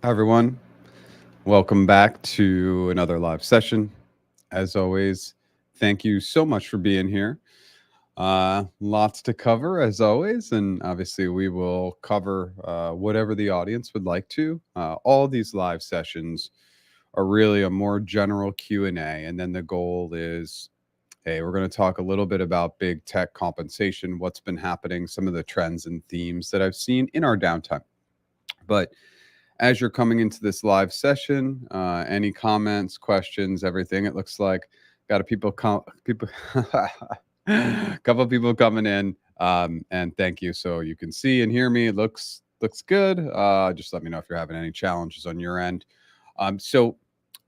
Hi, everyone. Welcome back to another live session. As always, thank you so much for being here. Lots to cover, as always, and obviously, we will cover whatever the audience would like to. All these live sessions are really a more general Q&A, and then the goal is, hey, we're going to talk a little bit about big tech compensation, what's been happening, some of the trends and themes that I've seen in our downtime. But as you're coming into this live session, any comments, questions, everything, it looks like got a people couple people coming in, and thank you. So you can see and hear me. It looks good. Just let me know if you're having any challenges on your end. So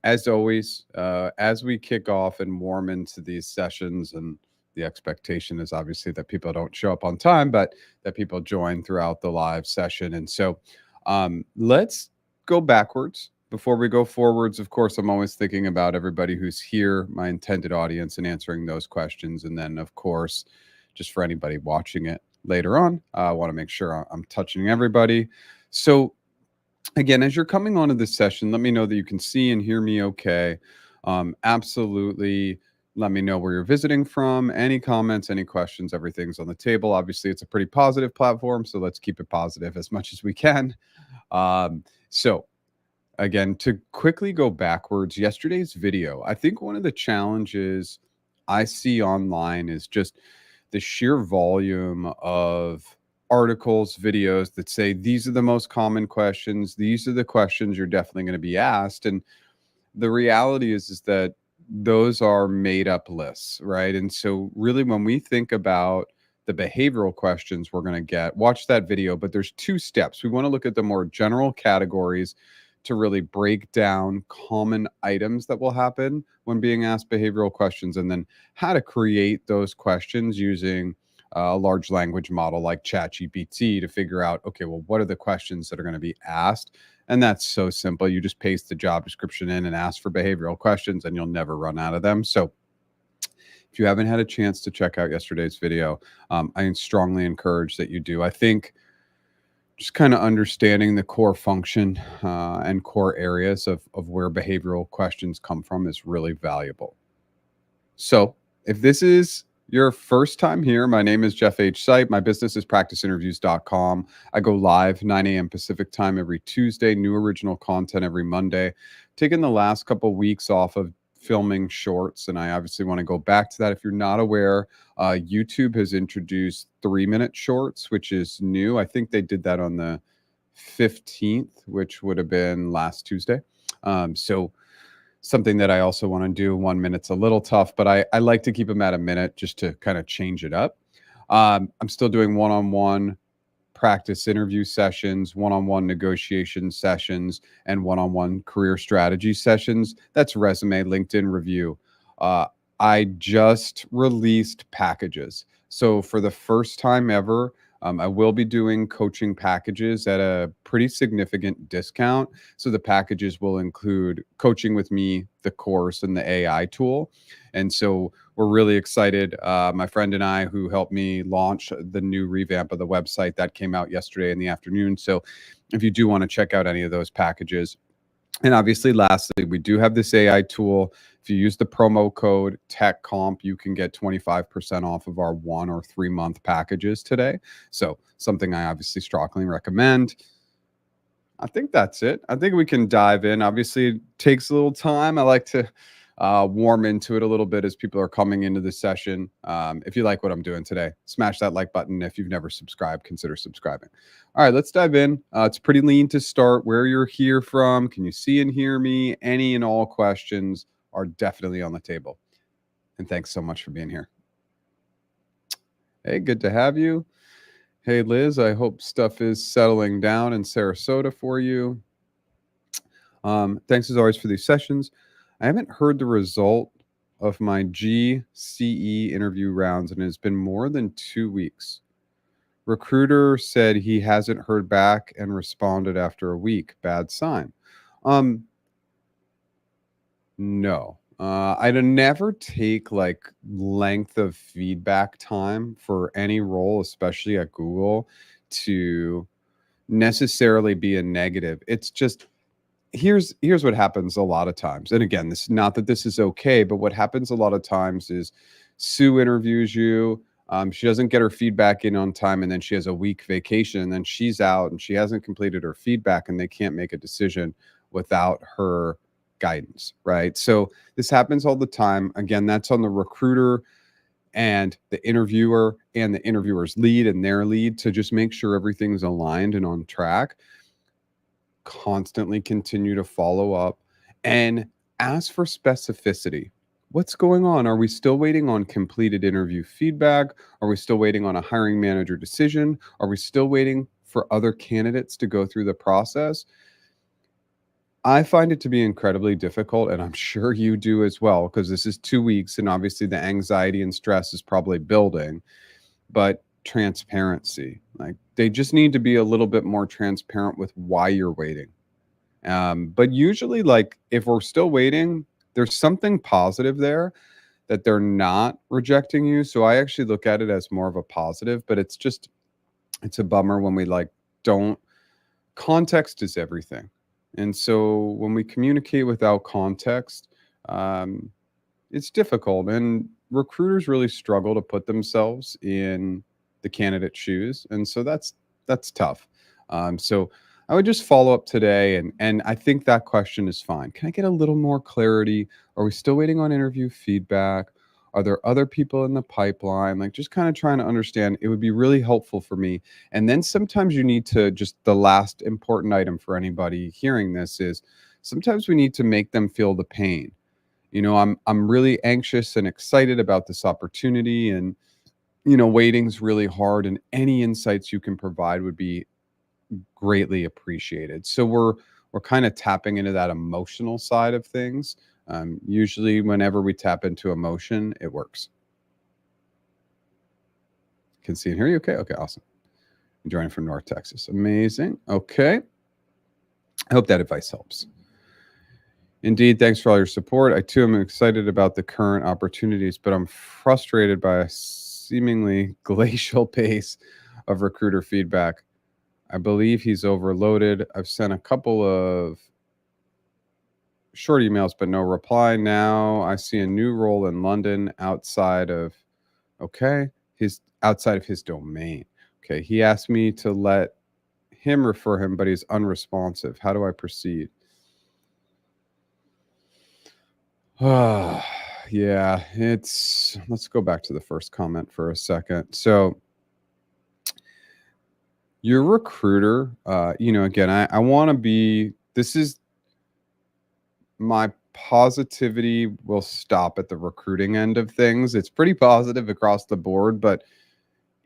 as always, as we kick off and warm into these sessions, and the expectation is obviously that people don't show up on time, but that people join throughout the live session. And so let's go backwards before we go forwards. Of course, I'm always thinking about everybody who's here, my intended audience, and answering those questions. And then, of course, just for anybody watching it later on, I want to make sure I'm touching everybody. So, again, as you're coming onto this session, let me know that you can see and hear me okay. Absolutely. Let me know where you're visiting from. Any comments, any questions, everything's on the table. Obviously, it's a pretty positive platform, so let's keep it positive as much as we can. So, again, to quickly go backwards, yesterday's video, I think one of the challenges I see online is just the sheer volume of articles, videos that say these are the most common questions, these are the questions you're definitely going to be asked. And the reality is that those are made up lists, right? And so really when we think about the behavioral questions we're going to get, watch that video, but there's two steps. We want to look at the more general categories to really break down common items that will happen when being asked behavioral questions, and then how to create those questions using a large language model like ChatGPT to figure out, okay, well, what are the questions that are going to be asked? And that's so simple. You just paste the job description in and ask for behavioral questions, and you'll never run out of them. So if you haven't had a chance to check out yesterday's video, I strongly encourage that you do. I think just kind of understanding the core function and core areas of where behavioral questions come from is really valuable. So, if this is your first time here, my name is Jeff H. Sipe. My business is practiceinterviews.com. I go live 9 a.m. Pacific time every Tuesday, new original content every Monday. Taking the last couple weeks off of filming shorts, and I obviously want to go back to that. If you're not aware, YouTube has introduced 3-minute shorts, which is new. I think they did that on the 15th, which would have been last Tuesday. So something that I also want to do. 1 minute's a little tough, but I like to keep them at a minute just to kind of change it up. I'm still doing one-on-one practice interview sessions, one-on-one negotiation sessions, and one-on-one career strategy sessions. That's resume, LinkedIn review. I just released packages. So for the first time ever, I will be doing coaching packages at a pretty significant discount. So the packages will include coaching with me, the course, and the AI tool. And so we're really excited. My friend and I, who helped me launch the new revamp of the website, that came out yesterday in the afternoon. So if you do want to check out any of those packages, and obviously, lastly, we do have this AI tool. If you use the promo code TechComp, you can get 25% off of our 1 or 3 month packages today. So something I obviously strongly recommend. I think that's it. I think we can dive in. Obviously, it takes a little time. I like to warm into it a little bit as people are coming into the session. If you like what I'm doing today, smash that like button. If you've never subscribed, consider subscribing. All right, let's dive in. It's pretty lean to start. Where you're here from, can you see and hear me? Any and all questions are definitely on the table. And thanks so much for being here. Hey, good to have you. Hey, Liz, I hope stuff is settling down in Sarasota for you. Thanks as always for these sessions. I haven't heard the result of my GCE interview rounds, and it's been more than 2 weeks. Recruiter said he hasn't heard back and responded after a week. Bad sign. No. I'd never take like length of feedback time for any role, especially at Google, to necessarily be a negative. It's just here's what happens a lot of times. And again, this not that this is okay, but what happens a lot of times is Sue interviews you. She doesn't get her feedback in on time, and then she has a week vacation, and then she's out and she hasn't completed her feedback, and they can't make a decision without her guidance, right? So this happens all the time. Again, that's on the recruiter and the interviewer and the interviewer's lead and their lead to just make sure everything's aligned and on track. Constantly continue to follow up and ask for specificity. What's going on? Are we still waiting on completed interview feedback? Are we still waiting on a hiring manager decision? Are we still waiting for other candidates to go through the process? I find it to be incredibly difficult, and I'm sure you do as well, because this is 2 weeks, and obviously the anxiety and stress is probably building. But transparency, like they just need to be a little bit more transparent with why you're waiting. But usually, like if we're still waiting, there's something positive there that they're not rejecting you. So I actually look at it as more of a positive, but it's a bummer when we like don't. Context is everything. And so when we communicate without context, um, it's difficult. And recruiters really struggle to put themselves in the candidate's shoes. And so that's tough. So I would just follow up today, and I think that question is fine. Can I get a little more clarity? Are we still waiting on interview feedback? Are there other people in the pipeline? Like just kind of trying to understand. It would be really helpful for me. And then sometimes you need to just the last important item for anybody hearing this is sometimes we need to make them feel the pain. I'm really anxious and excited about this opportunity, and waiting's really hard, and any insights you can provide would be greatly appreciated. So we're kind of tapping into that emotional side of things. Usually whenever we tap into emotion, it works. Can see and hear you. Okay. Okay. Awesome. I'm joining from North Texas. Amazing. Okay. I hope that advice helps. Indeed, thanks for all your support. I too am excited about the current opportunities, but I'm frustrated by a seemingly glacial pace of recruiter feedback. I believe he's overloaded. I've sent a couple of short emails, but no reply. Now I see a new role in London outside of his domain. Okay, he asked me to let him refer him, but he's unresponsive. How do I proceed? Yeah, let's go back to the first comment for a second. So your recruiter, again, I want to be, this is my positivity will stop at the recruiting end of things. It's pretty positive across the board, but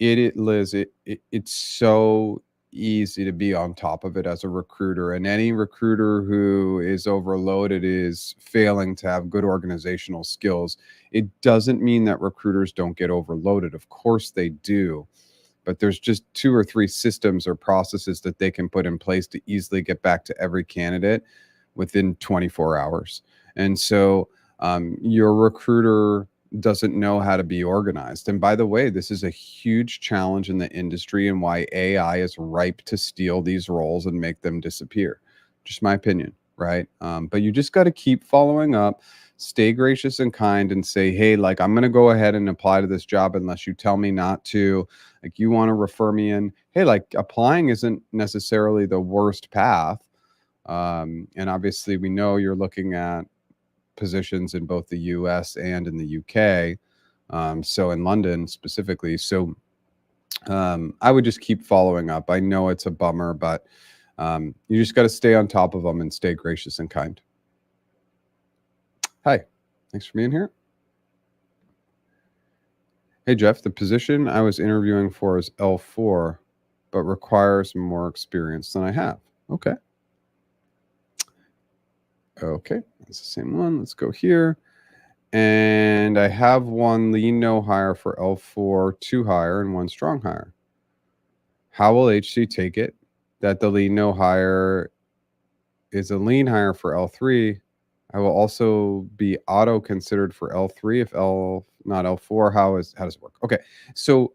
Liz, it's so easy to be on top of it as a recruiter, and any recruiter who is overloaded is failing to have good organizational skills. It doesn't mean that recruiters don't get overloaded. Of course they do, but there's just 2 or 3 systems or processes that they can put in place to easily get back to every candidate within 24 hours. And so your recruiter doesn't know how to be organized. And by the way, this is a huge challenge in the industry and why AI is ripe to steal these roles and make them disappear. Just my opinion, right? But you just got to keep following up, stay gracious and kind, and say, hey, like, I'm going to go ahead and apply to this job unless you tell me not to. Like, you want to refer me in. Hey, like, applying isn't necessarily the worst path. And obviously, we know you're looking at positions in both the US and in the UK. So in London specifically. So I would just keep following up. I know it's a bummer, but you just got to stay on top of them and stay gracious and kind. Hi, thanks for being here. Hey, Jeff, the position I was interviewing for is L4, but requires more experience than I have. Okay. Okay, that's the same one. Let's go here. And I have one lean no hire for L4, 2 hire, and 1 strong hire. How will HC take it that the lean no hire is a lean hire for L3? I will also be auto considered for L3 if not L4. How does it work? Okay. So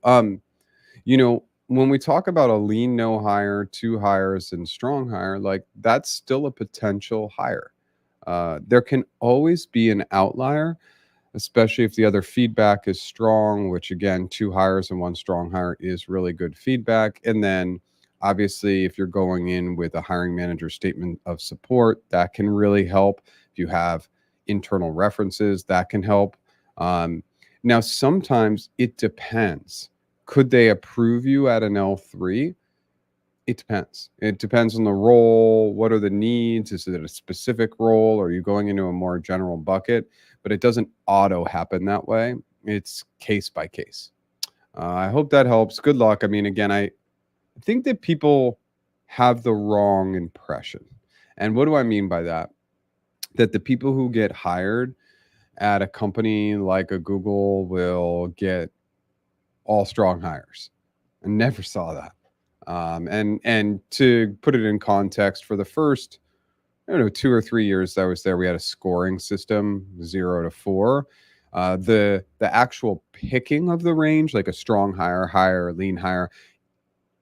when we talk about a lean no hire, two hires, and strong hire, like that's still a potential hire. There can always be an outlier, especially if the other feedback is strong, which again, two hires and one strong hire is really good feedback. And then obviously, if you're going in with a hiring manager statement of support, that can really help. If you have internal references, that can help. Um, Now, sometimes it depends. Could they approve you at an L3? It depends. It depends on the role. What are the needs? Is it a specific role? Or are you going into a more general bucket? But it doesn't auto happen that way. It's case by case. I hope that helps. Good luck. I mean, again, I think that people have the wrong impression. And what do I mean by that? That the people who get hired at a company like a Google will get all strong hires. I never saw that. And to put it in context, for the first, I don't know, 2 or 3 years that I was there, we had a scoring system, 0 to 4. The actual picking of the range, like a strong hire, higher, lean hire,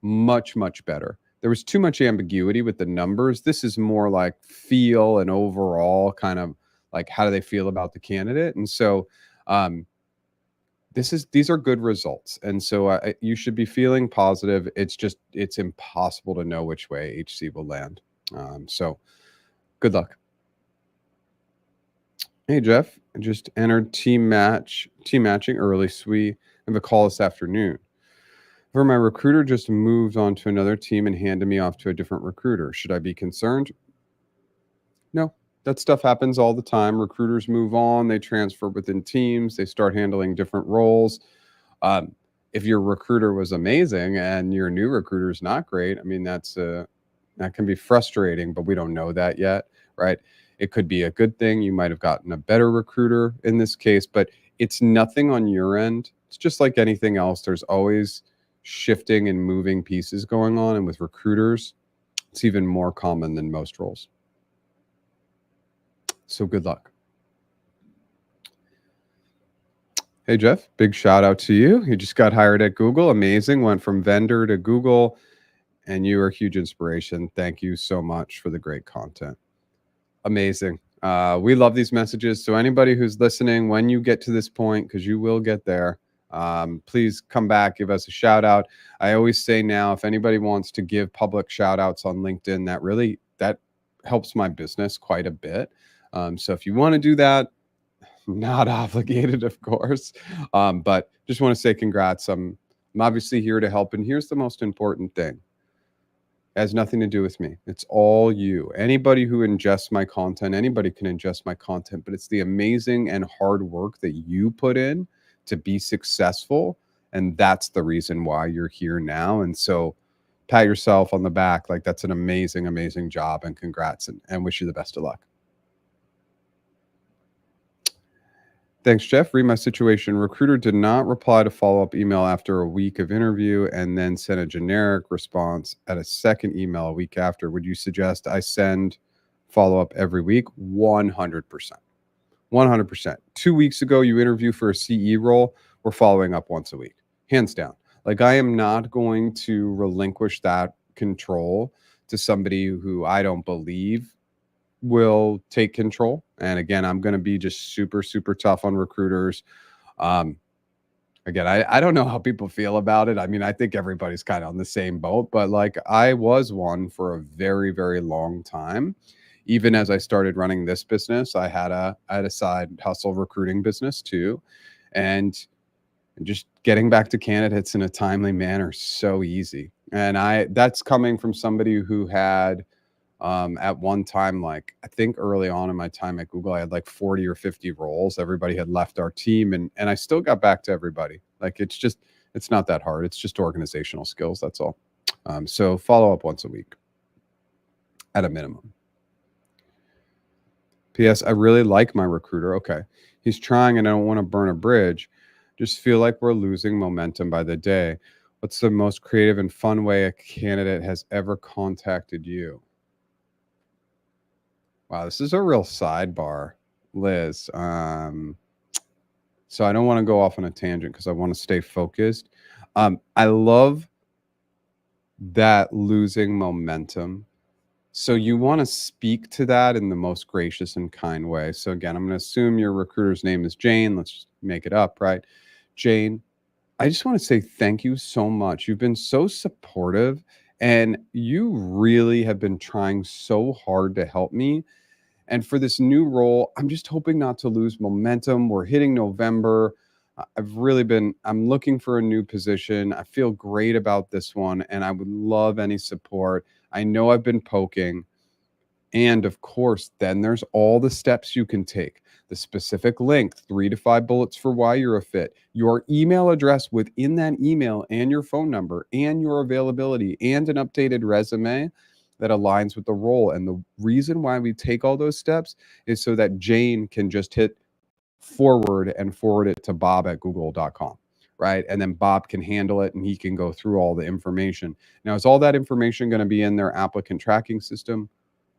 much better. There was too much ambiguity with the numbers. This is more like feel and overall kind of like how do they feel about the candidate. And so um, these are good results, and so you should be feeling positive. It's impossible to know which way HC will land. So good luck. Hey Jeff, I just entered team matching early. Sweet. I have a call this afternoon. For my recruiter just moved on to another team and handed me off to a different recruiter. Should I be concerned? No, that stuff happens all the time. Recruiters move on, they transfer within teams, they start handling different roles. Um, if your recruiter was amazing and your new recruiter is not great, I mean, that can be frustrating, but we don't know that yet, right? It could be a good thing. You might have gotten a better recruiter in this case, but it's nothing on your end. It's just like anything else. There's always shifting and moving pieces going on. And with recruiters, it's even more common than most roles. So good luck. Hey, Jeff, big shout out to you. You just got hired at Google. Amazing. Went from vendor to Google, and you are a huge inspiration. Thank you so much for the great content. Amazing. We love these messages. So, anybody who's listening, when you get to this point, because you will get there, please come back, give us a shout out. I always say now, if anybody wants to give public shout outs on LinkedIn, that helps my business quite a bit. So, if you want to do that, not obligated, of course. But just want to say congrats. I'm obviously here to help. And here's the most important thing. It has nothing to do with me. It's all you. Anybody who ingests my content, anybody can ingest my content, but it's the amazing and hard work that you put in to be successful. And that's the reason why you're here now. And so pat yourself on the back. Like that's an amazing job, and congrats, and wish you the best of luck. Thanks, Jeff. Read my situation. Recruiter did not reply to follow-up email after a week of interview and then sent a generic response at a second email a week after. Would you suggest I send follow-up every week? 100%. 100%. 2 weeks ago, you interview for a CE role. We're following up once a week, hands down. Like I am not going to relinquish that control to somebody who I don't believe will take control. And again, I'm going to be just super tough on recruiters. Um, Again, I don't know how people feel about it. I mean, I think everybody's kind of on the same boat, but like I was one for a very long time. Even as I started running this business, I had a side hustle recruiting business too. And just getting back to candidates in a timely manner is so easy. And that's coming from somebody who had at one time, like I think early on in my time at Google, I had like 40 or 50 roles. Everybody had left our team, and I still got back to everybody. Like it's not that hard. It's just organizational skills. That's all. So follow up once a week at a minimum. P.S. I really like my recruiter. Okay. He's trying, and I don't want to burn a bridge. Just feel like we're losing momentum by the day. What's the most creative and fun way a candidate has ever contacted you? Wow, this is a real sidebar, Liz. So I don't want to go off on a tangent because I want to stay focused. I love that losing momentum. So you want to speak to that in the most gracious and kind way. So again, I'm going to assume your recruiter's name is Jane. Let's just make it up, right? Jane, I just want to say thank you so much. You've been so supportive and you really have been trying so hard to help me. And for this new role, I'm just hoping not to lose momentum. We're hitting November. I'm looking for a new position. I feel great about this one and I would love any support. I know I've been poking. And of course, then there's all the steps you can take, the specific length, 3 to 5 bullets for why you're a fit, your email address within that email, and your phone number, and your availability, and an updated resume that aligns with the role. And the reason why we take all those steps is so that Jane can just hit forward and forward it to Bob at google.com. Right. And then Bob can handle it and he can go through all the information. Now, is all that information going to be in their applicant tracking system?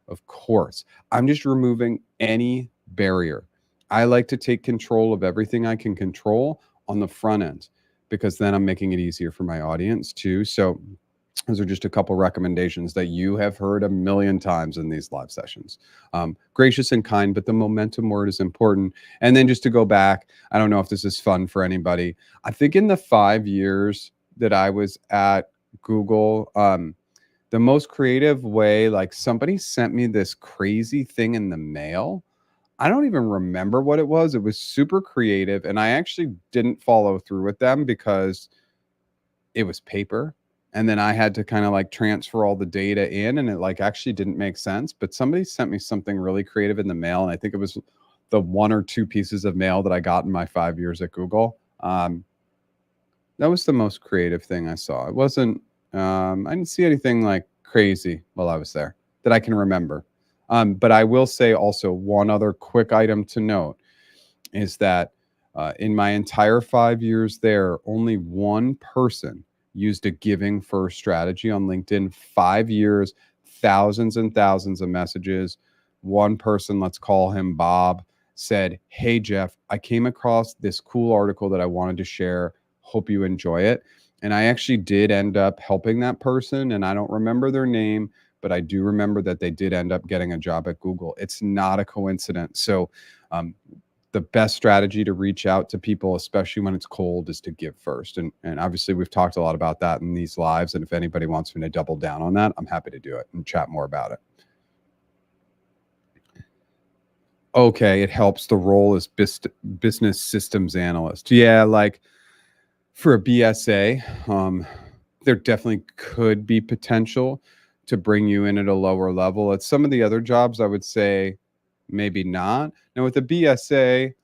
Of course. I'm just removing any barrier. I like to take control of everything I can control on the front end because then I'm making it easier for my audience too. So those are just a couple recommendations that you have heard a million times in these live sessions. Gracious and kind, but the momentum word is important. And then just to go back, I don't know if this is fun for anybody. I think in the 5 years that I was at Google, the most creative way, like somebody sent me this crazy thing in the mail. I don't even remember what it was. It was super creative. And I actually didn't follow through with them because it was paper. And then I had to kind of like transfer all the data in and it like actually didn't make sense. But somebody sent me something really creative in the mail. And I think it was the 1 or 2 pieces of mail that I got in my 5 years at Google. That was the most creative thing I saw. It wasn't, I didn't see anything like crazy while I was there that I can remember. But I will say also one other quick item to note is that in my entire 5 years there, only one person used a giving first strategy on LinkedIn. 5 years, thousands and thousands of messages. One person, let's call him Bob, said, "Hey, Jeff, I came across this cool article that I wanted to share. Hope you enjoy it." And I actually did end up helping that person. And I don't remember their name, but I do remember that they did end up getting a job at Google. It's not a coincidence. So, the best strategy to reach out to people, especially when it's cold, is to give first. And obviously, we've talked a lot about that in these lives. And if anybody wants me to double down on that, I'm happy to do it and chat more about it. Okay, it helps. The role as business systems analyst. Yeah, like for a BSA, there definitely could be potential to bring you in at a lower level. At some of the other jobs, I would say maybe not. Now, with the BSA,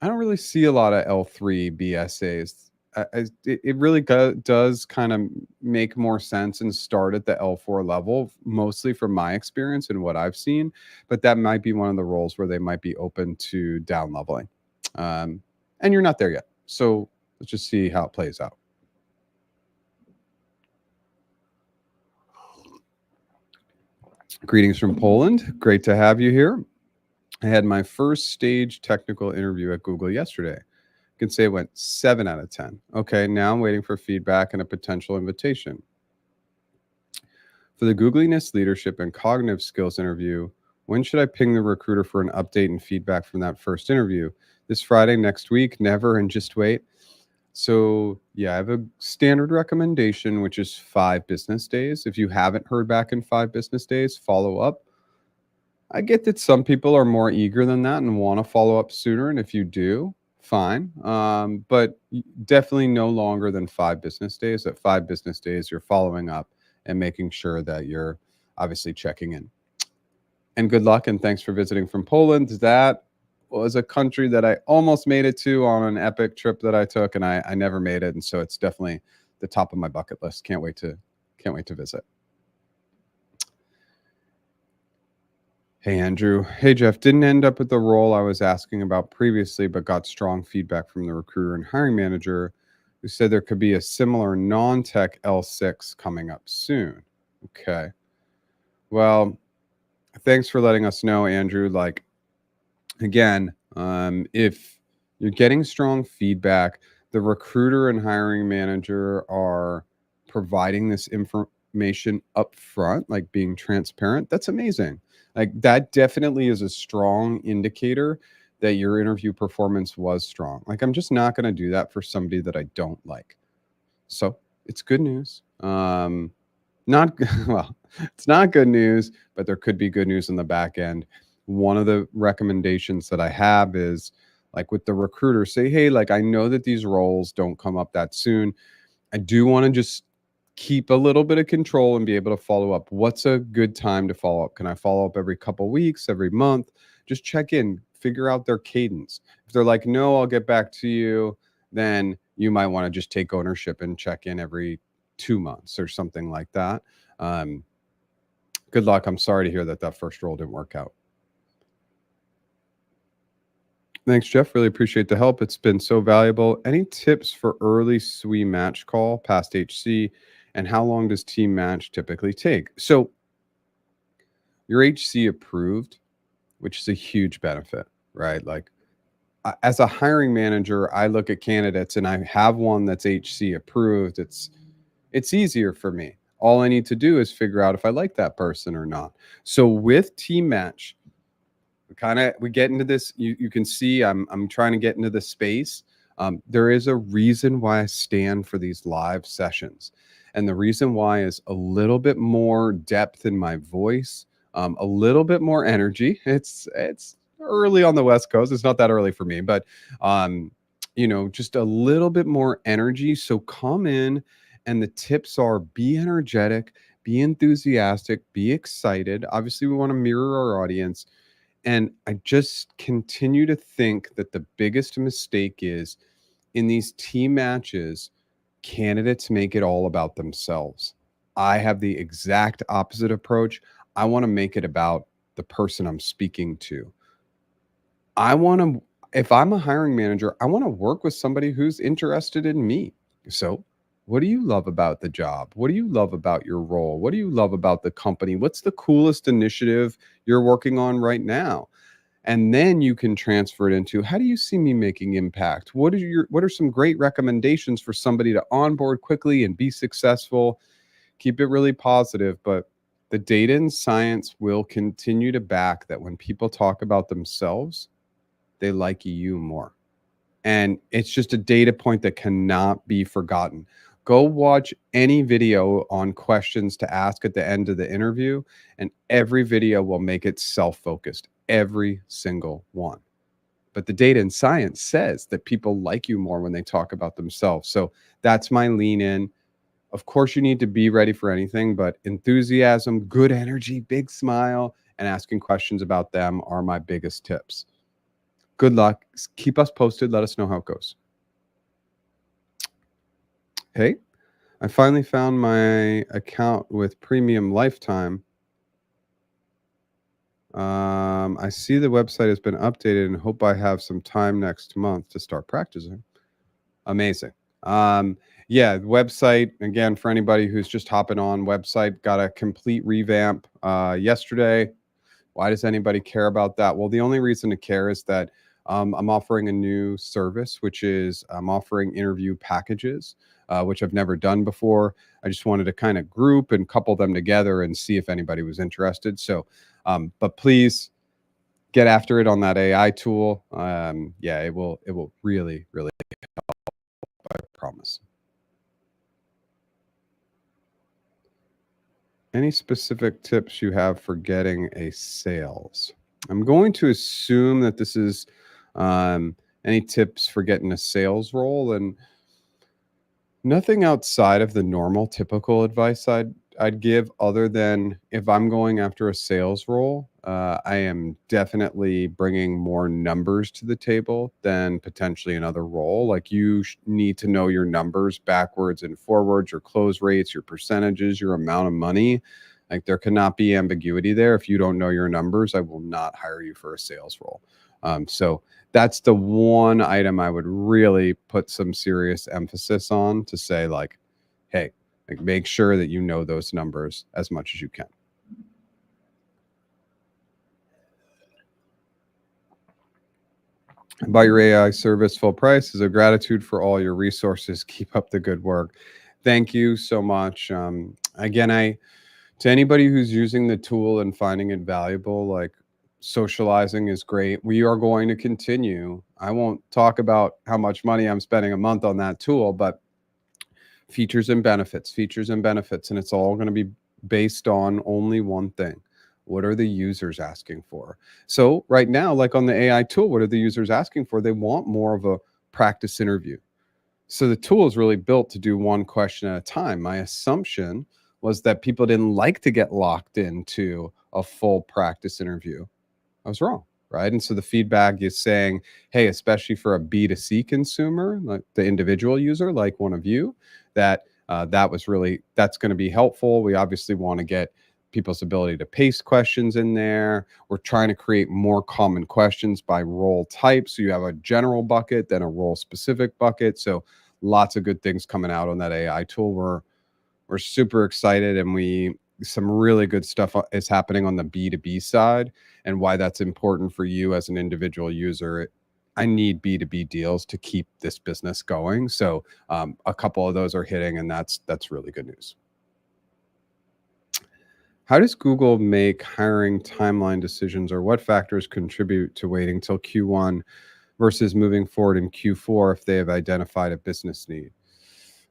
I don't really see a lot of L3 BSAs. It really does kind of make more sense and start at the L4 level, mostly from my experience and what I've seen. But that might be one of the roles where they might be open to down leveling. And you're not there yet. So let's just see how it plays out. Greetings from Poland. Great to have you here. I had my first stage technical interview at Google yesterday. I can say it went 7 out of 10. Okay, now I'm waiting for feedback and a potential invitation. For the Googliness leadership and cognitive skills interview, when should I ping the recruiter for an update and feedback from that first interview? This Friday, next week, never, and just wait? So, yeah, I have a standard recommendation, which is 5 business days. If you haven't heard back in 5 business days, follow up. I get that some people are more eager than that and want to follow up sooner. And if you do, fine. But definitely no longer than 5 business days. At 5 business days, you're following up and making sure that you're obviously checking in. And good luck. And thanks for visiting from Poland. That was a country that I almost made it to on an epic trip that I took, and I never made it. And so it's definitely the top of my bucket list. Can't wait to visit. Hey, Andrew. Hey, Jeff. Didn't end up at the role I was asking about previously, but got strong feedback from the recruiter and hiring manager who said there could be a similar non-tech L6 coming up soon. Okay. Well, thanks for letting us know, Andrew. Like, again, if you're getting strong feedback, the recruiter and hiring manager are providing this information up front, like being transparent, that's amazing. Like that definitely is a strong indicator that your interview performance was strong. Like I'm just not going to do that for somebody that I don't like. So it's good news. Not well, it's not good news, but there could be good news in the back end. One of the recommendations that I have is like with the recruiter, say, hey, like I know that these roles don't come up that soon. I do want to just keep a little bit of control and be able to follow up. What's a good time to follow up? Can I follow up every couple weeks, every month? Just check in, figure out their cadence. If they're like, no, I'll get back to you, then you might want to just take ownership and check in every 2 months or something like that. Good luck. I'm sorry to hear that that first role didn't work out. Thanks, Jeff. Really appreciate the help. It's been so valuable. Any tips for early SWE match call past HC, and how long does team match typically take? So you're HC approved, which is a huge benefit, right? Like as a hiring manager, I look at candidates and I have one that's HC approved. It's easier for me. All I need to do is figure out if I like that person or not. So with team match, we get into this. You can see I'm trying to get into the space. There is a reason why I stand for these live sessions, and the reason why is a little bit more depth in my voice, a little bit more energy. It's early on the West Coast. It's not that early for me, but just a little bit more energy. So come in, and the tips are: be energetic, be enthusiastic, be excited. Obviously, we want to mirror our audience. And I just continue to think that the biggest mistake is in these team matches, candidates make it all about themselves. I have the exact opposite approach. I want to make it about the person I'm speaking to. If I'm a hiring manager, I want to work with somebody who's interested in me. So, what do you love about the job? What do you love about your role? What do you love about the company? What's the coolest initiative you're working on right now? And then you can transfer it into, how do you see me making impact? What are some great recommendations for somebody to onboard quickly and be successful? Keep it really positive, but the data and science will continue to back that when people talk about themselves, they like you more. And it's just a data point that cannot be forgotten. Go watch any video on questions to ask at the end of the interview, and every video will make it self-focused, every single one. But the data and science says that people like you more when they talk about themselves. So that's my lean in. Of course, you need to be ready for anything, but enthusiasm, good energy, big smile, and asking questions about them are my biggest tips. Good luck. Keep us posted. Let us know how it goes. Hey, I finally found my account with Premium Lifetime. I see the website has been updated and hope I have some time next month to start practicing. Amazing. Yeah, website, again, for anybody who's just hopping on, website got a complete revamp yesterday. Why does anybody care about that? Well, the only reason to care is that I'm offering a new service, which is I'm offering interview packages, which I've never done before. I just wanted to kind of group and couple them together and see if anybody was interested. So, but please get after it on that AI tool. Yeah, it will really, really help, I promise. Any specific tips you have for getting a sales? I'm going to assume that this is any tips for getting a sales role, and nothing outside of the normal typical advice I'd give, other than if I'm going after a sales role, I am definitely bringing more numbers to the table than potentially another role. Like you need to know your numbers backwards and forwards, your close rates, your percentages, your amount of money. Like there cannot be ambiguity there. If you don't know your numbers, I will not hire you for a sales role. So that's the one item I would really put some serious emphasis on, to say like, hey, like make sure that you know those numbers as much as you can. Buy your AI service full price as a gratitude for all your resources. Keep up the good work. Thank you so much. Again, I to anybody who's using the tool and finding it valuable, like socializing is great. We are going to continue. I won't talk about how much money I'm spending a month on that tool, but features and benefits, and it's all going to be based on only one thing. What are the users asking for? So, right now, like on the AI tool, what are the users asking for? They want more of a practice interview. So the tool is really built to do one question at a time. My assumption was that people didn't like to get locked into a full practice interview. I was wrong, right? And so the feedback is saying, hey, especially for a B2C consumer, like the individual user, like one of you, that that's going to be helpful. We obviously want to get people's ability to paste questions in there. We're trying to create more common questions by role type. So you have a general bucket, then a role specific bucket. So lots of good things coming out on that AI tool. We're super excited, and we some really good stuff is happening on the B2B side, and why that's important for you as an individual user. I need B2B deals to keep this business going. So a couple of those are hitting, and that's really good news. How does Google make hiring timeline decisions, or what factors contribute to waiting till Q1 versus moving forward in Q4 if they have identified a business need?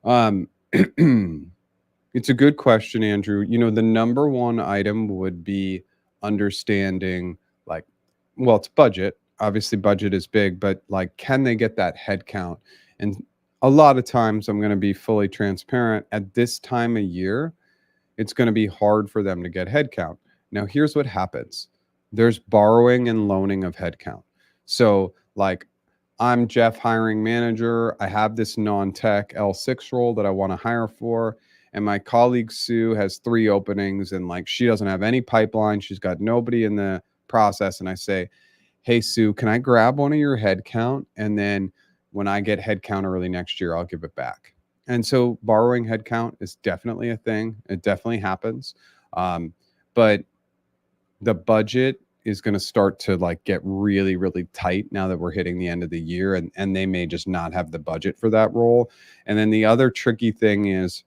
Um, It's a good question, Andrew. The number one item would be understanding, like, well, it's budget. Obviously, budget is big, but like, can they get that head count? And a lot of times, I'm going to be fully transparent. At this time of year, it's going to be hard for them to get headcount. Now, here's what happens: there's borrowing and loaning of headcount. So, like, I'm Jeff, hiring manager. I have this non tech L6 role that I want to hire for. And my colleague Sue has 3 openings, and like, she doesn't have any pipeline. She's got nobody in the process. And I say, hey, Sue, can I grab one of your headcount? And then when I get headcount early next year, I'll give it back. And so borrowing headcount is definitely a thing. It definitely happens. But the budget is going to start to like get really, really tight now that we're hitting the end of the year, and they may just not have the budget for that role. And then the other tricky thing is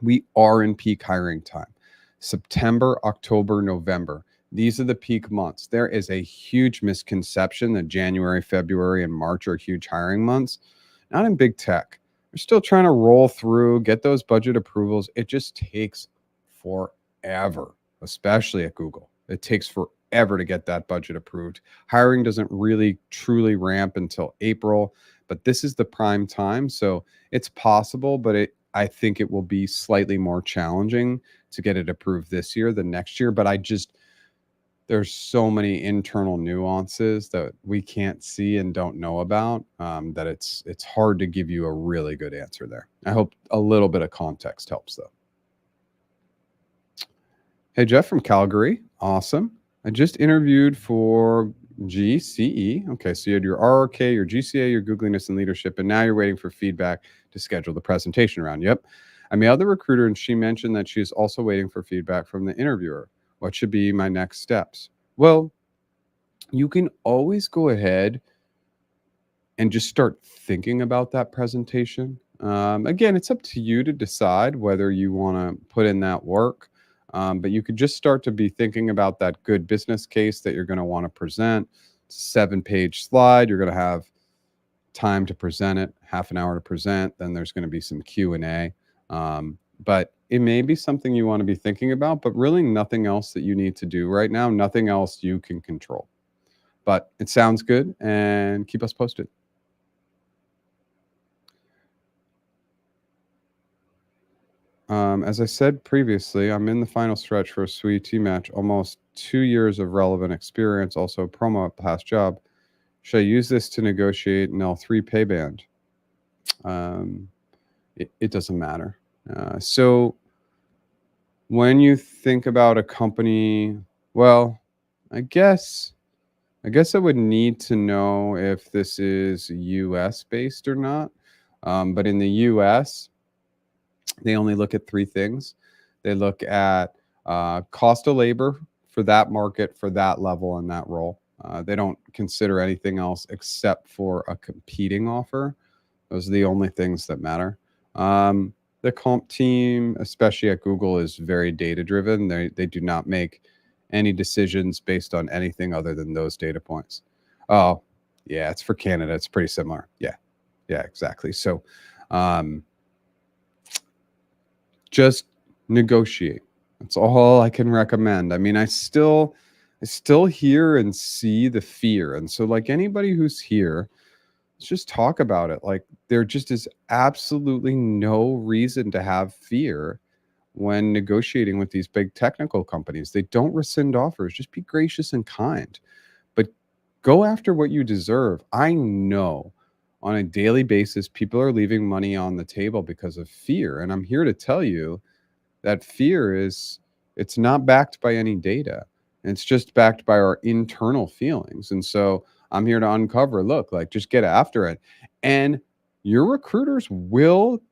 we are in peak hiring time. September, October, November. These are the peak months. There is a huge misconception that January, February, and March are huge hiring months. Not in big tech. We're still trying to roll through, get those budget approvals. It just takes forever, especially at Google. It takes forever to get that budget approved. Hiring doesn't really truly ramp until April, but this is the prime time. So it's possible, but I think it will be slightly more challenging to get it approved this year than next year. But there's so many internal nuances that we can't see and don't know about, that it's hard to give you a really good answer there. I hope a little bit of context helps, though. Hey, Jeff from Calgary. Awesome. I just interviewed for GCE. Okay, so you had your RRK, your GCA, your Googliness and leadership, and now you're waiting for feedback to schedule the presentation round. Yep. I mailed the recruiter, and she mentioned that she is also waiting for feedback from the interviewer. What should be my next steps? Well, you can always go ahead and just start thinking about that presentation. Again, it's up to you to decide whether you want to put in that work. But you could just start to be thinking about that good business case that you're going to want to present. 7-page slide. You're going to have time to present it, half an hour to present. Then there's going to be some Q&A. But it may be something you want to be thinking about, but really nothing else that you need to do right now. Nothing else you can control. But it sounds good, and keep us posted. As I said previously, I'm in the final stretch for a SWE match, almost 2 years of relevant experience, also a promo at past job. Should I use this to negotiate an L3 pay band? It doesn't matter. So when you think about a company, well, I guess I would need to know if this is US based or not. But in the US, they only look at 3 things. They look at cost of labor for that market, for that level, and that role. They don't consider anything else except for a competing offer. Those are the only things that matter. the comp team, especially at Google, is very data driven. They do not make any decisions based on anything other than those data points. Oh, yeah, it's for Canada. It's pretty similar. Yeah, exactly. So, just negotiate. That's all I can recommend. I mean, I still hear and see the fear, and so like anybody who's here, let's just talk about it. Like there just is absolutely no reason to have fear when negotiating with these big technical companies. They don't rescind offers. Just be gracious and kind, but go after what you deserve. I know on a daily basis, people are leaving money on the table because of fear. And I'm here to tell you that fear it's not backed by any data. It's just backed by our internal feelings. And so I'm here to uncover, look, like just get after it. And your recruiters will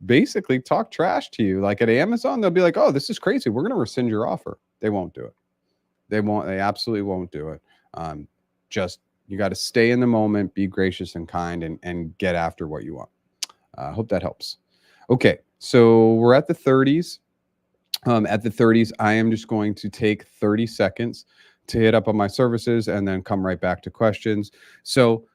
basically talk trash to you. Like at Amazon, they'll be like, oh, this is crazy. We're going to rescind your offer. They won't do it. They absolutely won't do it. Just, you got to stay in the moment, be gracious and kind, and get after what you want. I hope that helps. Okay. So we're at the 30s. At the 30s, I am just going to take 30 seconds to hit up on my services and then come right back to questions. So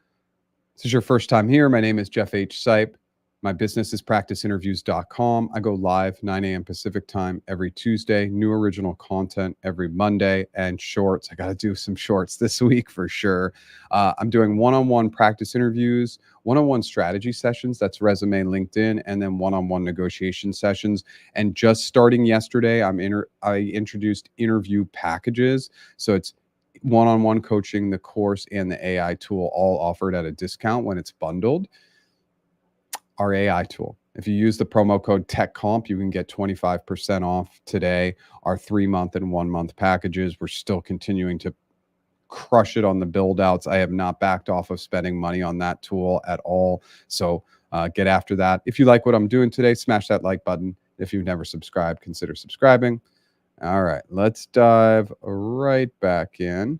this is your first time here. My name is Jeff H. Sipe. My business is practiceinterviews.com. I go live 9 a.m. Pacific time every Tuesday, new original content every Monday, and shorts. I got to do some shorts this week for sure. I'm doing one-on-one practice interviews, one-on-one strategy sessions, that's resume, LinkedIn, and then one-on-one negotiation sessions. And just starting yesterday, I introduced interview packages. So it's one-on-one coaching, the course, and the AI tool all offered at a discount when it's bundled. Our AI tool. If you use the promo code TechComp, you can get 25% off today. Our 3-month and 1-month packages, we're still continuing to crush it on the build outs. I have not backed off of spending money on that tool at all. So get after that. If you like what I'm doing today, smash that like button. If you've never subscribed, consider subscribing. All right, let's dive right back in.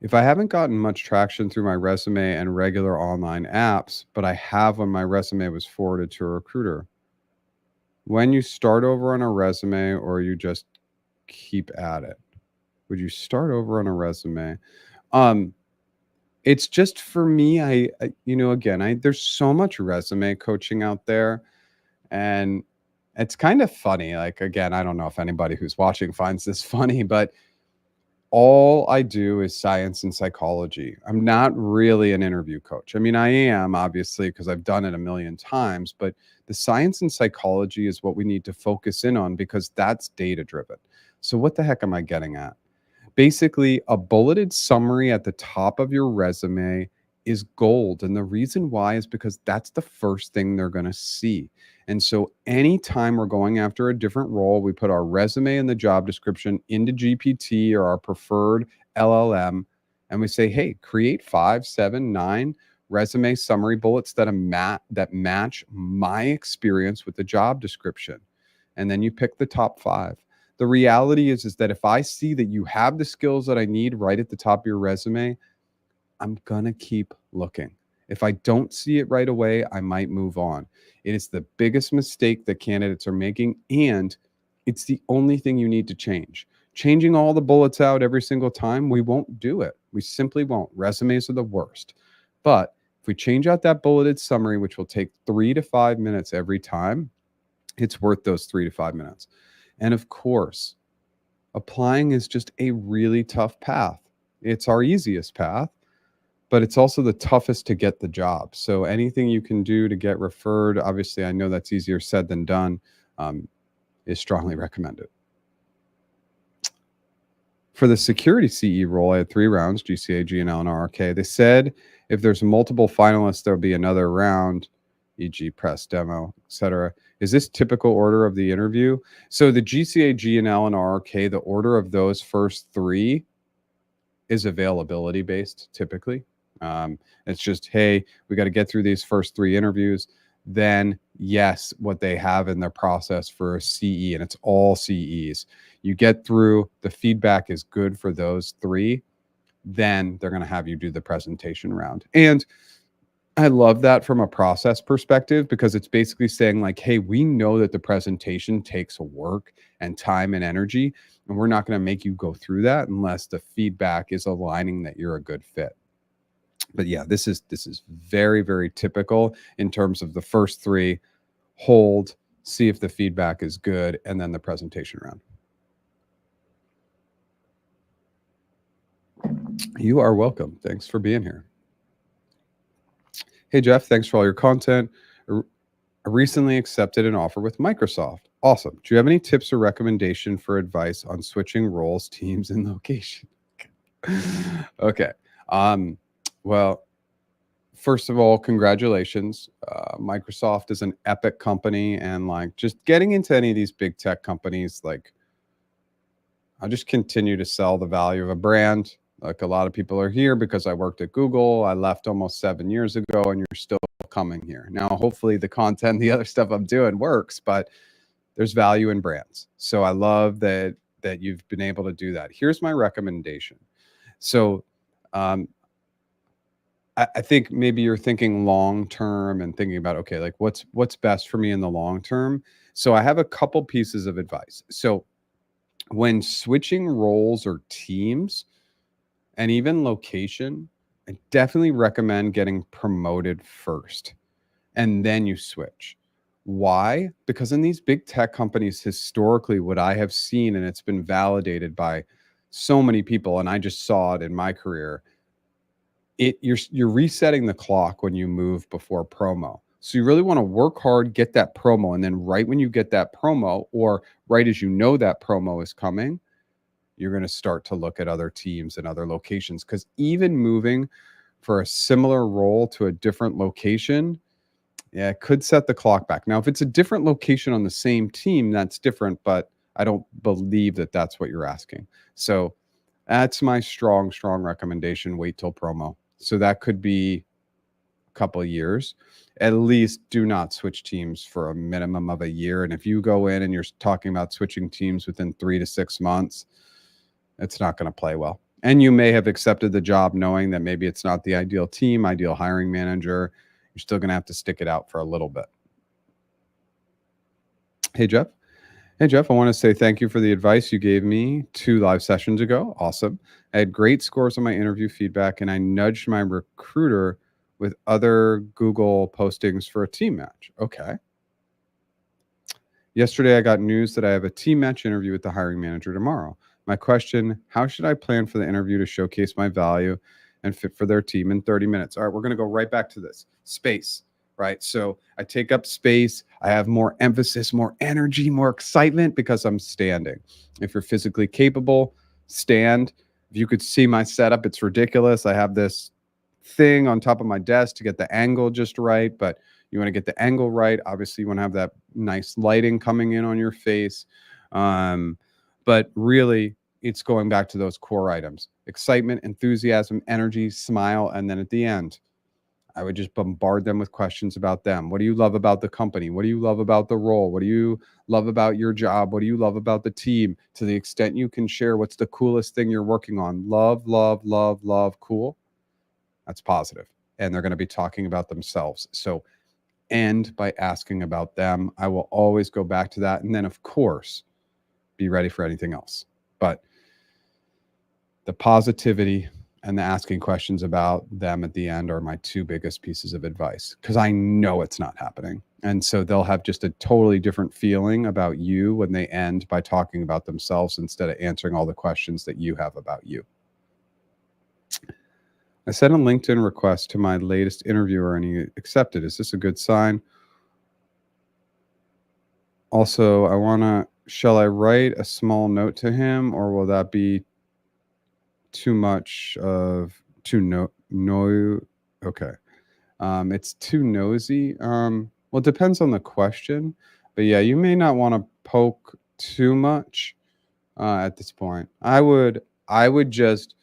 If I haven't gotten much traction through my resume and regular online apps, but I have when my resume was forwarded to a recruiter, when you start over on a resume or you just keep at it, would you start over on a resume? It's just for me, again, there's so much resume coaching out there, and it's kind of funny. Like, again, I don't know if anybody who's watching finds this funny, but all I do is science and psychology. I'm not really an interview coach. I mean, I am obviously because I've done it a million times, but the science and psychology is what we need to focus in on because that's data driven. So what the heck am I getting at? Basically, a bulleted summary at the top of your resume is gold. And the reason why is because that's the first thing they're going to see. And so anytime we're going after a different role, we put our resume and the job description into GPT or our preferred LLM, and we say, hey, create 5, 7, 9 resume summary bullets that match my experience with the job description. And then you pick the top 5. The reality is that if I see that you have the skills that I need right at the top of your resume, I'm going to keep looking. If I don't see it right away, I might move on. It is the biggest mistake that candidates are making, and it's the only thing you need to change. Changing all the bullets out every single time, we won't do it. We simply won't. Resumes are the worst. But if we change out that bulleted summary, which will take 3 to 5 minutes every time, it's worth those 3 to 5 minutes. And of course, applying is just a really tough path. It's our easiest path, but it's also the toughest to get the job. So anything you can do to get referred, obviously, I know that's easier said than done, is strongly recommended. For the security CE role, I had 3 rounds, GCA, GNL, and RRK. They said if there's multiple finalists, there'll be another round, e.g. press, demo, etc. Is this typical order of the interview? So the GCA, GNL, and RRK, the order of those first 3 is availability based typically. It's just, hey, we got to get through these first 3 interviews. Then, yes, what they have in their process for a CE, and it's all CEs. You get through, the feedback is good for those 3, then they're going to have you do the presentation round. And I love that from a process perspective because it's basically saying like, hey, we know that the presentation takes work and time and energy, and we're not going to make you go through that unless the feedback is aligning that you're a good fit. But yeah, this is very, very typical in terms of the first three: hold, see if the feedback is good, and then the presentation round. You are welcome. Thanks for being here. Hey, Jeff, thanks for all your content. I recently accepted an offer with Microsoft. Awesome. Do you have any tips or recommendation for advice on switching roles, teams, and location? Okay. Um, well, first of all, congratulations. Microsoft is an epic company, and like just getting into any of these big tech companies, like I just continue to sell the value of a brand. Like a lot of people are here because I worked at Google. I left almost 7 years ago, and you're still coming here. Now, hopefully, the content, the other stuff I'm doing works, but there's value in brands. So I love that you've been able to do that. Here's my recommendation. So um, I think maybe you're thinking long term and thinking about, okay, like what's best for me in the long term. So I have a couple pieces of advice. So when switching roles or teams and even location, I definitely recommend getting promoted first and then you switch. Why? Because in these big tech companies, historically, what I have seen, and it's been validated by so many people, and I just saw it in my career, you're resetting the clock when you move before promo. So you really want to work hard, get that promo, and then right when you get that promo, or right as you know that promo is coming, you're going to start to look at other teams and other locations. Because even moving for a similar role to a different location, yeah, it could set the clock back. Now, if it's a different location on the same team, that's different, but I don't believe that that's what you're asking. So that's my strong, strong recommendation. Wait till promo. So that could be a couple of years. At least do not switch teams for a minimum of a year. And if you go in and you're talking about switching teams within 3 to 6 months, it's not going to play well. And you may have accepted the job knowing that maybe it's not the ideal team, ideal hiring manager. You're still going to have to stick it out for a little bit. Hey, Jeff. Hey, Jeff, I want to say thank you for the advice you gave me 2 live sessions ago. Awesome. I had great scores on my interview feedback, and I nudged my recruiter with other Google postings for a team match. Okay. Yesterday, I got news that I have a team match interview with the hiring manager tomorrow. My question, how should I plan for the interview to showcase my value and fit for their team in 30 minutes? All right, we're going to go right back to this. Space, right? So I take up space. I have more emphasis, more energy, more excitement because I'm standing. If you're physically capable, stand. If you could see my setup, it's ridiculous. I have this thing on top of my desk to get the angle just right, but you want to get the angle right. Obviously, you want to have that nice lighting coming in on your face. But really, it's going back to those core items: excitement, enthusiasm, energy, smile. And then at the end, I would just bombard them with questions about them. What do you love about the company? What do you love about the role? What do you love about your job? What do you love about the team? To the extent you can share, what's the coolest thing you're working on? Love, love, love, love, cool. That's positive. And they're going to be talking about themselves. So end by asking about them. I will always go back to that. And then, of course, be ready for anything else. But the positivity and the asking questions about them at the end are my 2 biggest pieces of advice, because I know it's not happening. And so they'll have just a totally different feeling about you when they end by talking about themselves instead of answering all the questions that you have about you. I sent a LinkedIn request to my latest interviewer and he accepted. Is this a good sign? Also, shall I write a small note to him, or will that be too much of okay. It's too nosy. Well, it depends on the question, but yeah, you may not want to poke too much at this point. I would just,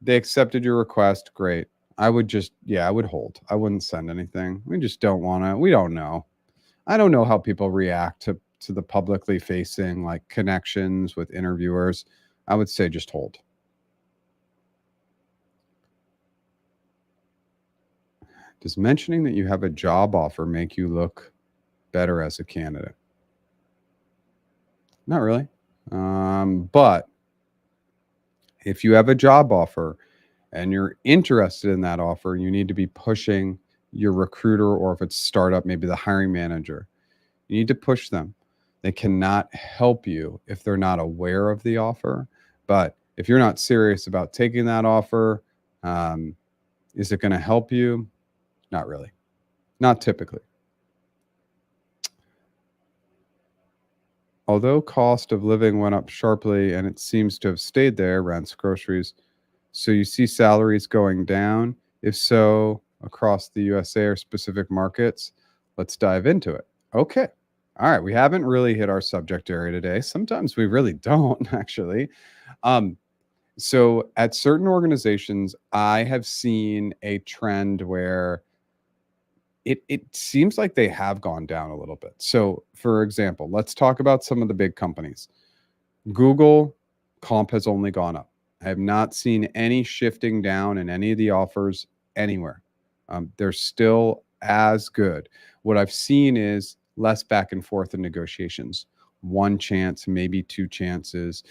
they accepted your request. Great. I would hold. I wouldn't send anything. We just don't want to. We don't know. I don't know how people react to the publicly facing like connections with interviewers. I would say just hold. Does mentioning that you have a job offer make you look better as a candidate? Not really. But if you have a job offer and you're interested in that offer, you need to be pushing your recruiter, or if it's startup, maybe the hiring manager. You need to push them. They cannot help you if they're not aware of the offer. But if you're not serious about taking that offer, um, is it going to help you? Not really. Not typically. Although cost of living went up sharply and it seems to have stayed there, rents, groceries. So you see salaries going down. If so, across the USA or specific markets, let's dive into it. Okay. All right. We haven't really hit our subject area today. Sometimes we really don't, actually. Um, so at certain organizations, I have seen a trend where it seems like they have gone down a little bit. So, for example, let's talk about some of the big companies. Google comp has only gone up. I have not seen any shifting down in any of the offers anywhere. They're still as good. What I've seen is less back and forth in negotiations. One chance, maybe two chances.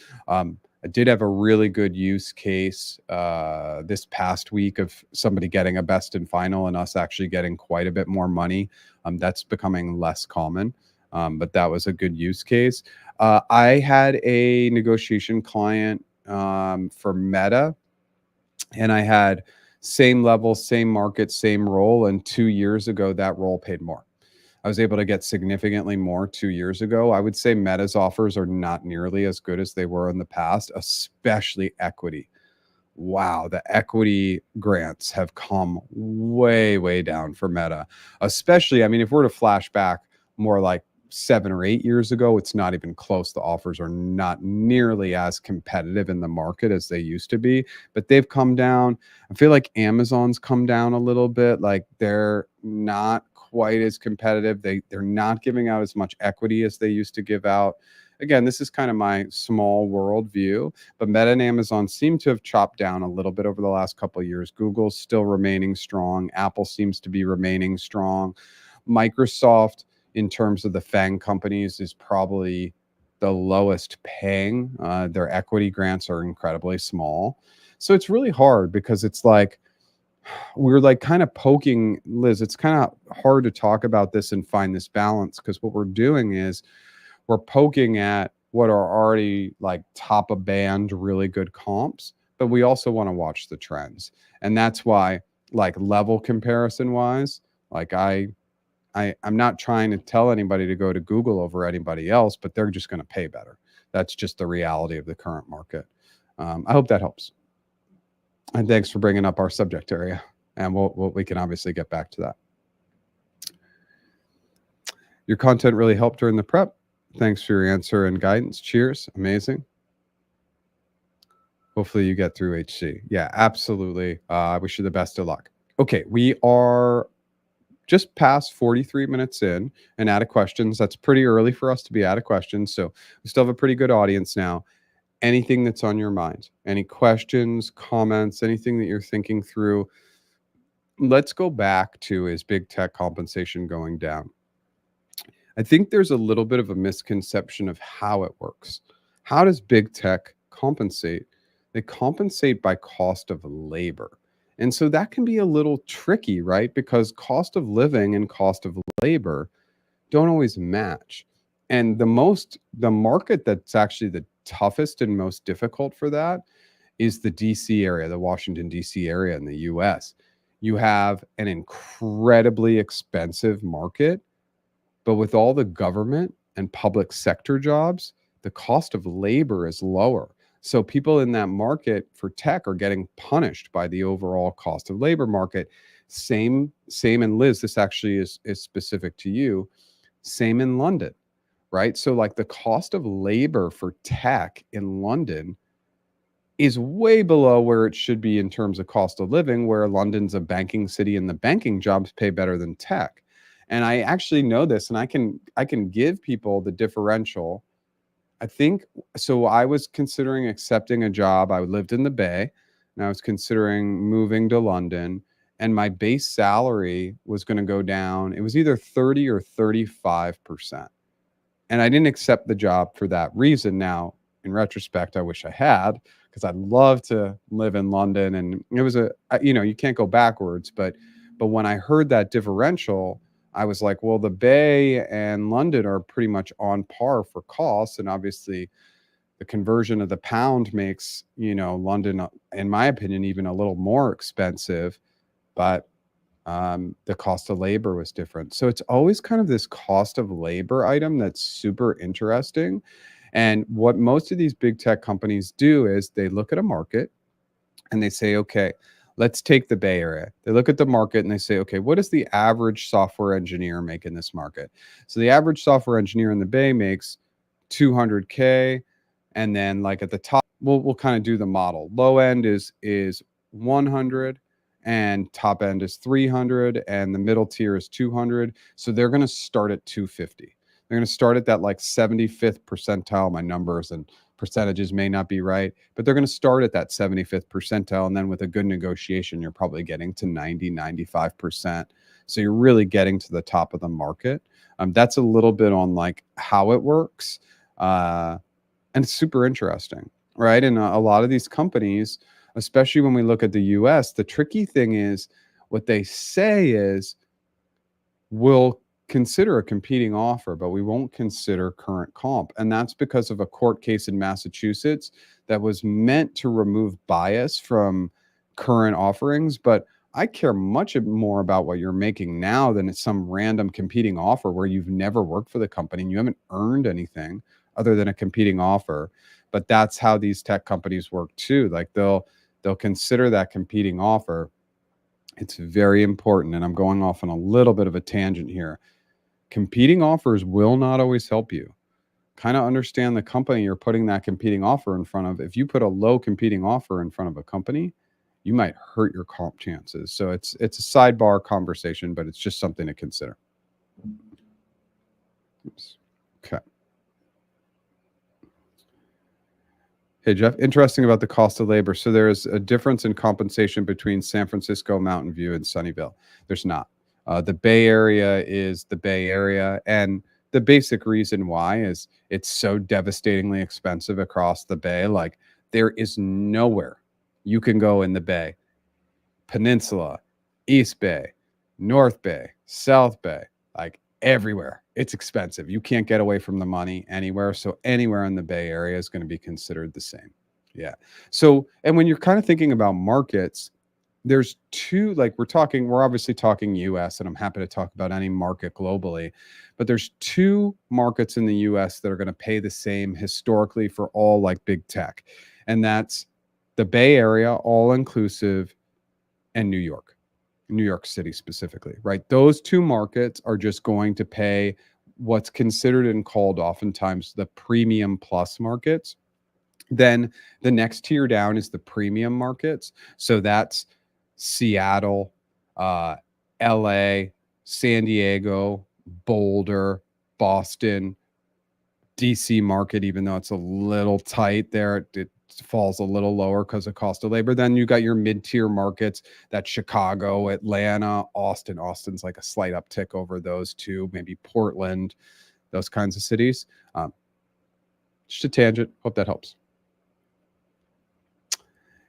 I did have a really good use case this past week of somebody getting a best and final and us actually getting quite a bit more money. That's becoming less common, but that was a good use case. I had a negotiation client for Meta, and I had same level, same market, same role. And 2 years ago, that role paid more. I was able to get significantly more 2 years ago. I would say Meta's offers are not nearly as good as they were in the past, especially equity. Wow, the equity grants have come way, way down for Meta. Especially, I mean, if we're to flash back more like 7 or 8 years ago, it's not even close. The offers are not nearly as competitive in the market as they used to be, but they've come down. I feel like Amazon's come down a little bit. Like they're not quite as competitive. They're not giving out as much equity as they used to give out. Again, this is kind of my small world view, but Meta and Amazon seem to have chopped down a little bit over the last couple of years. Google's still remaining strong. Apple seems to be remaining strong. Microsoft, in terms of the FANG companies, is probably the lowest paying. Their equity grants are incredibly small. So it's really hard because it's like, we're like kind of poking Liz. It's kind of hard to talk about this and find this balance because what we're doing is we're poking at what are already like top of band, really good comps, but we also want to watch the trends. And that's why, like level comparison wise, like I'm not trying to tell anybody to go to Google over anybody else, but they're just going to pay better. That's just the reality of the current market. I hope that helps. And thanks for bringing up our subject area. And we can obviously get back to that. Your content really helped during the prep. Thanks for your answer and guidance. Cheers. Amazing. Hopefully you get through HC. Yeah, absolutely. I wish you the best of luck. Okay, we are just past 43 minutes in and out of questions. That's pretty early for us to be out of questions. So we still have a pretty good audience now. Anything that's on your mind, any questions, comments, anything that you're thinking through. Let's go back to, is big tech compensation going down? I think there's a little bit of a misconception of how it works. How does big tech compensate? They compensate by cost of labor. And so that can be a little tricky, right? Because cost of living and cost of labor don't always match. And the market that's actually the toughest and most difficult for that is the DC area, the Washington, DC area in the US. You have an incredibly expensive market, but with all the government and public sector jobs, the cost of labor is lower. So people in that market for tech are getting punished by the overall cost of labor market. Same, and Liz, this actually is specific to you. Same in London, right? So like the cost of labor for tech in London is way below where it should be in terms of cost of living, where London's a banking city and the banking jobs pay better than tech. And I actually know this, and I can give people the differential. I think so. I was considering accepting a job. I lived in the Bay, and I was considering moving to London. and my base salary was going to go down. It was either 30 or 35%. And I didn't accept the job for that reason. Now, in retrospect, I wish I had, because I'd love to live in London. And it was you can't go backwards. But when I heard that differential, I was like, well, the Bay and London are pretty much on par for costs. And obviously, the conversion of the pound makes, London, in my opinion, even a little more expensive. But the cost of labor was different. So it's always kind of this cost of labor item that's super interesting. And what most of these big tech companies do is they look at a market and they say, okay, let's take the Bay Area. They look at the market and they say, okay, what does the average software engineer make in this market? So the average software engineer in the Bay makes 200K. And then like at the top, we'll kind of do the model. Low end is 100 and top end is 300 and the middle tier is 200. So they're going to start at 250. They're going to start at that like 75th percentile. My numbers and percentages may not be right, but they're going to start at that 75th percentile. And then with a good negotiation, you're probably getting to 90, 95%. So you're really getting to the top of the market. That's a little bit on like how it works. And it's super interesting, right? And a lot of these companies, especially when we look at the US, the tricky thing is what they say is we'll consider a competing offer, but we won't consider current comp. And that's because of a court case in Massachusetts that was meant to remove bias from current offerings. But I care much more about what you're making now than it's some random competing offer where you've never worked for the company and you haven't earned anything other than a competing offer. But that's how these tech companies work too. Like they'll consider that competing offer. It's very important. And I'm going off on a little bit of a tangent here. Competing offers will not always help you. Kind of understand the company you're putting that competing offer in front of. If you put a low competing offer in front of a company, you might hurt your comp chances. So it's a sidebar conversation, but it's just something to consider. Oops. Okay. Hey, Jeff, interesting about the cost of labor. So there's a difference in compensation between San Francisco, Mountain View, and Sunnyvale. There's not. The Bay Area is the Bay Area. And the basic reason why is it's so devastatingly expensive across the Bay. Like there is nowhere you can go in the Bay. Peninsula, East Bay, North Bay, South Bay, like everywhere. It's expensive. You can't get away from the money anywhere. So anywhere in the Bay Area is going to be considered the same. Yeah. So, and when you're kind of thinking about markets, there's two, like we're obviously talking US, and I'm happy to talk about any market globally, but there's two markets in the US that are going to pay the same historically for all like big tech. And that's the Bay Area, all inclusive, and New York City specifically, right? Those two markets are just going to pay what's considered and called oftentimes the premium plus markets. Then the next tier down is the premium markets. So that's Seattle, LA, San Diego, Boulder, Boston, DC market, even though it's a little tight there, it falls a little lower because of cost of labor. Then you got your mid-tier markets, that's Chicago, Atlanta, Austin. Austin's like a slight uptick over those two, maybe Portland, those kinds of cities. Just a tangent. Hope that helps.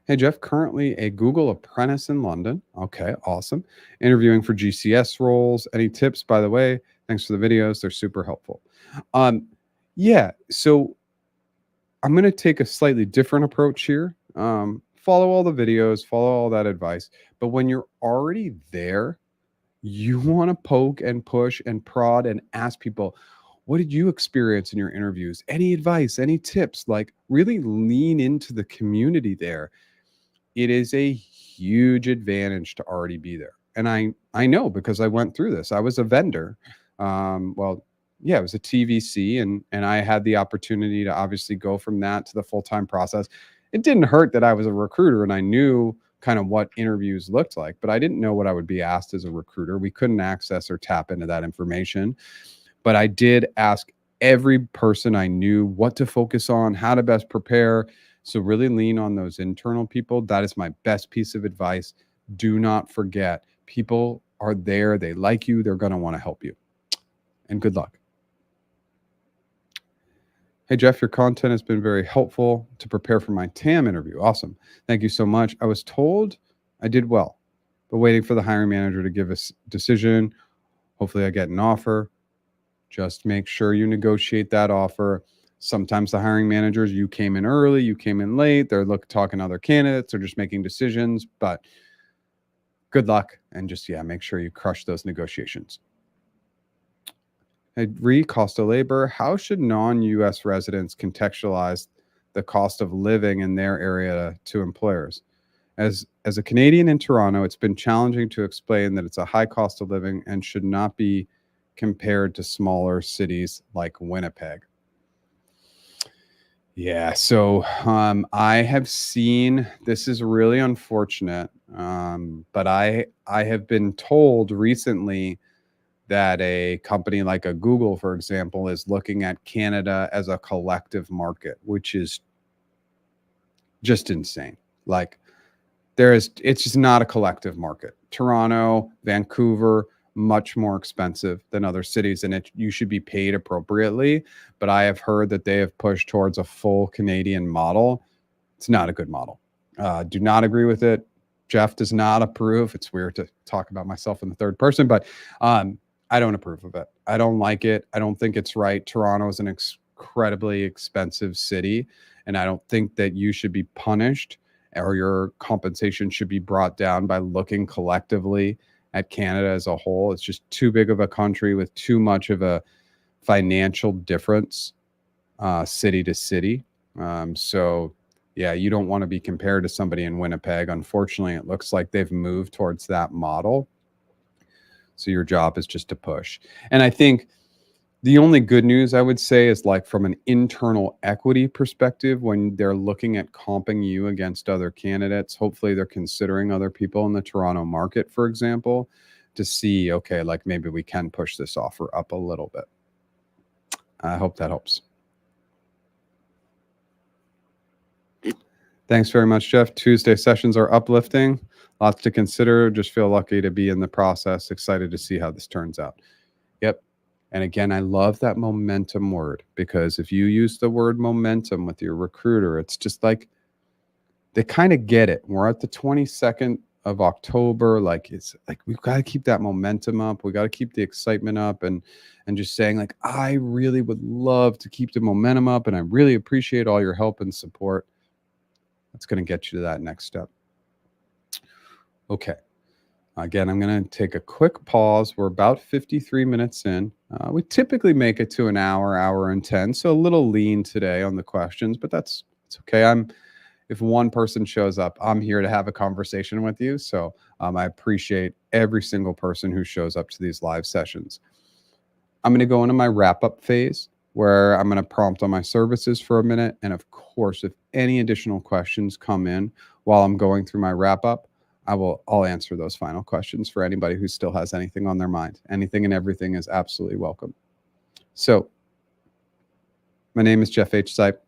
Hey, Jeff, currently a Google apprentice in London. Okay, awesome. Interviewing for GCS roles. Any tips, by the way? Thanks for the videos. They're super helpful. Yeah, so I'm going to take a slightly different approach here. Follow all the videos, follow all that advice. But when you're already there, you want to poke and push and prod and ask people, what did you experience in your interviews? Any advice, any tips? Like really lean into the community there. It is a huge advantage to already be there. And I know because I went through this. I was a vendor. It was a TVC, and I had the opportunity to obviously go from that to the full-time process. It didn't hurt that I was a recruiter and I knew kind of what interviews looked like, but I didn't know what I would be asked as a recruiter. We couldn't access or tap into that information. But I did ask every person I knew what to focus on, how to best prepare. So really lean on those internal people. That is my best piece of advice. Do not forget, people are there. They like you. They're going to want to help you. And good luck. Hey, Jeff, your content has been very helpful to prepare for my TAM interview. Awesome. Thank you so much. I was told I did well, but waiting for the hiring manager to give a decision. Hopefully I get an offer. Just make sure you negotiate that offer. Sometimes the hiring managers, you came in early, you came in late, they're talking to other candidates, they're just making decisions, but good luck. And just, make sure you crush those negotiations. Cost of labor. How should non-U.S. residents contextualize the cost of living in their area to employers? As a Canadian in Toronto, it's been challenging to explain that it's a high cost of living and should not be compared to smaller cities like Winnipeg. Yeah, so I have seen, this is really unfortunate, but I have been told recently that a company like a Google, for example, is looking at Canada as a collective market, which is just insane. Like, it's just not a collective market. Toronto, Vancouver, much more expensive than other cities, and you should be paid appropriately. But I have heard that they have pushed towards a full Canadian model. It's not a good model. Do not agree with it. Jeff does not approve. It's weird to talk about myself in the third person, but I don't approve of it. I don't like it. I don't think it's right. Toronto is an incredibly expensive city, and I don't think that you should be punished or your compensation should be brought down by looking collectively at Canada as a whole. It's just too big of a country with too much of a financial difference, city to city. So yeah, you don't want to be compared to somebody in Winnipeg. Unfortunately, it looks like they've moved towards that model. So your job is just to push. And I think the only good news I would say is, like, from an internal equity perspective, when they're looking at comping you against other candidates, hopefully they're considering other people in the Toronto market, for example, to see, okay, like maybe we can push this offer up a little bit. I hope that helps. Thanks very much, Jeff. Tuesday sessions are uplifting. Lots to consider. Just feel lucky to be in the process. Excited to see how this turns out. Yep. And again, I love that momentum word, because if you use the word momentum with your recruiter, it's just like they kind of get it. We're at the 22nd of October. Like, it's like we've got to keep that momentum up. We got to keep the excitement up, and just saying, like, I really would love to keep the momentum up, and I really appreciate all your help and support. That's going to get you to that next step. Okay. Again, I'm going to take a quick pause. We're about 53 minutes in. We typically make it to an hour and 10, so a little lean today on the questions, but it's okay. If one person shows up, I'm here to have a conversation with you. So I appreciate every single person who shows up to these live sessions. I'm going to go into my wrap-up phase, where I'm going to prompt on my services for a minute. And of course, if any additional questions come in while I'm going through my wrap-up, I'll answer those final questions for anybody who still has anything on their mind. Anything and everything is absolutely welcome. So my name is Jeff H. Sipe.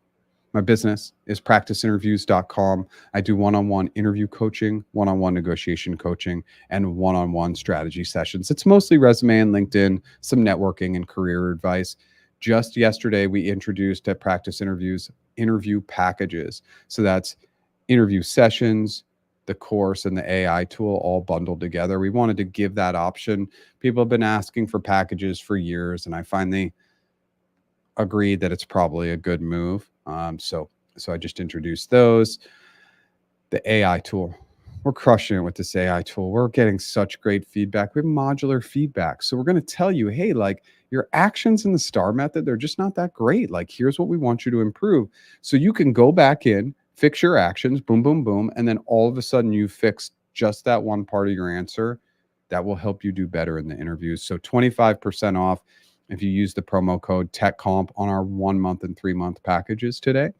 My business is practiceinterviews.com. I do one-on-one interview coaching, one-on-one negotiation coaching, and one-on-one strategy sessions. It's mostly resume and LinkedIn, some networking and career advice. Just yesterday, we introduced at Practice Interviews interview packages. So that's interview sessions, the course, and the AI tool all bundled together. We wanted to give that option. People have been asking for packages for years, and I finally agreed that it's probably a good move. So I just introduced those. The AI tool. We're crushing it with this AI tool. We're getting such great feedback. We have modular feedback. So we're going to tell you, hey, like, your actions in the STAR method, they're just not that great. Like, here's what we want you to improve. So you can go back in, fix your actions, boom, boom, boom. And then all of a sudden you fix just that one part of your answer. That will help you do better in the interviews. So 25% off if you use the promo code TechComp on our 1 month and 3 month packages today.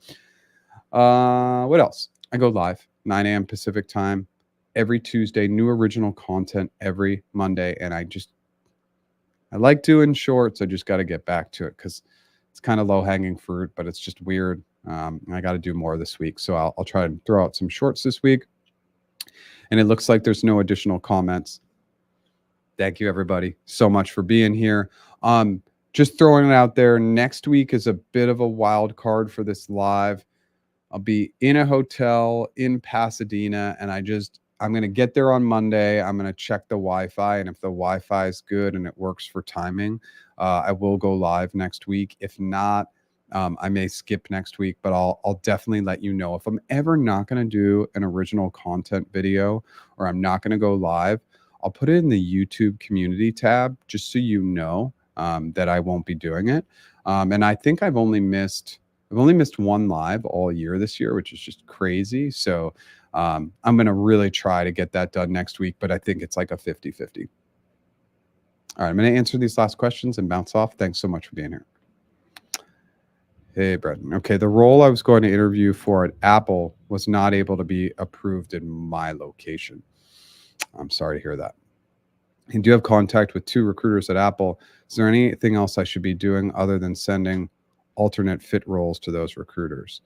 What else? I go live 9 a.m. Pacific time every Tuesday, new original content every Monday. And I like doing shorts. I just got to get back to it because it's kind of low hanging fruit, but it's just weird. I got to do more this week. So I'll try to throw out some shorts this week. And it looks like there's no additional comments. Thank you, everybody, so much for being here. Just throwing it out there. Next week is a bit of a wild card for this live. I'll be in a hotel in Pasadena, and I'm going to get there on Monday. I'm going to check the Wi-Fi, and if the Wi-Fi is good and it works for timing, I will go live next week. If not, I may skip next week, but I'll definitely let you know. If I'm ever not going to do an original content video or I'm not going to go live, I'll put it in the YouTube community tab just so you know that I won't be doing it. And I think I've only missed one live all year this year, which is just crazy. So I'm going to really try to get that done next week, but I think it's like a 50-50. All right, I'm going to answer these last questions and bounce off. Thanks so much for being here. Hey, Brendan. Okay, the role I was going to interview for at Apple was not able to be approved in my location. I'm sorry to hear that. And do you have contact with 2 recruiters at Apple? Is there anything else I should be doing other than sending alternate fit roles to those recruiters?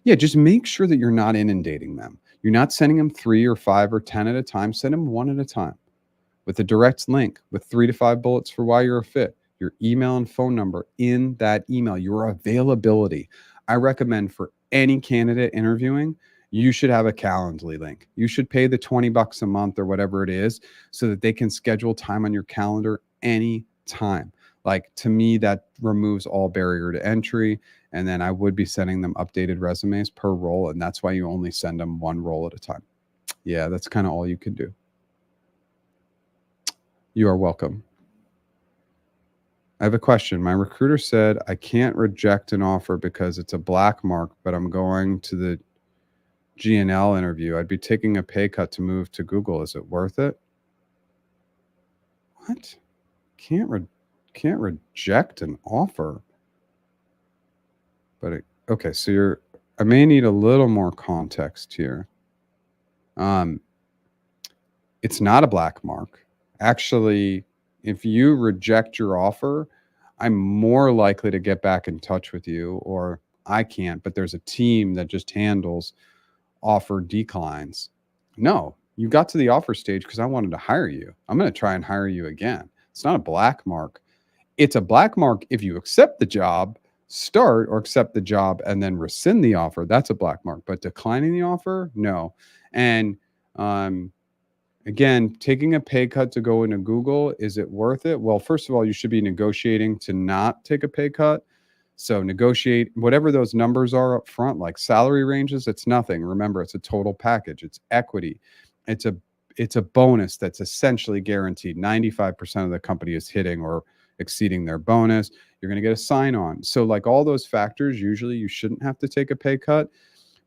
Yeah, just make sure that you're not inundating them. You're not sending them 3 or 5 or 10 at a time. Send them 1 at a time with a direct link with 3 to 5 bullets for why you're a fit, your email and phone number in that email, your availability. I recommend for any candidate interviewing, you should have a Calendly link. You should pay the $20 a month or whatever it is so that they can schedule time on your calendar anytime. Like, to me, that removes all barrier to entry. And then I would be sending them updated resumes per role. And that's why you only send them 1 role at a time. Yeah, that's kind of all you can do. You are welcome. I have a question. My recruiter said I can't reject an offer because it's a black mark, but I'm going to the G&L interview. I'd be taking a pay cut to move to Google. Is it worth it? What? Can't reject an offer. But okay, so I may need a little more context here. It's not a black mark. Actually, if you reject your offer, I'm more likely to get back in touch with you, or I can't, but there's a team that just handles offer declines. No, you got to the offer stage because I wanted to hire you. I'm going to try and hire you again. It's not a black mark. It's a black mark if you accept the job, start or accept the job, and then rescind the offer. That's a black mark. But declining the offer, no. And again, taking a pay cut to go into Google, is it worth it? Well, first of all, you should be negotiating to not take a pay cut. So negotiate whatever those numbers are up front, like salary ranges. It's nothing. Remember, it's a total package. It's equity. It's a bonus that's essentially guaranteed. 95% of the company is hitting or exceeding their bonus. You're going to get a sign-on. So like all those factors, usually you shouldn't have to take a pay cut.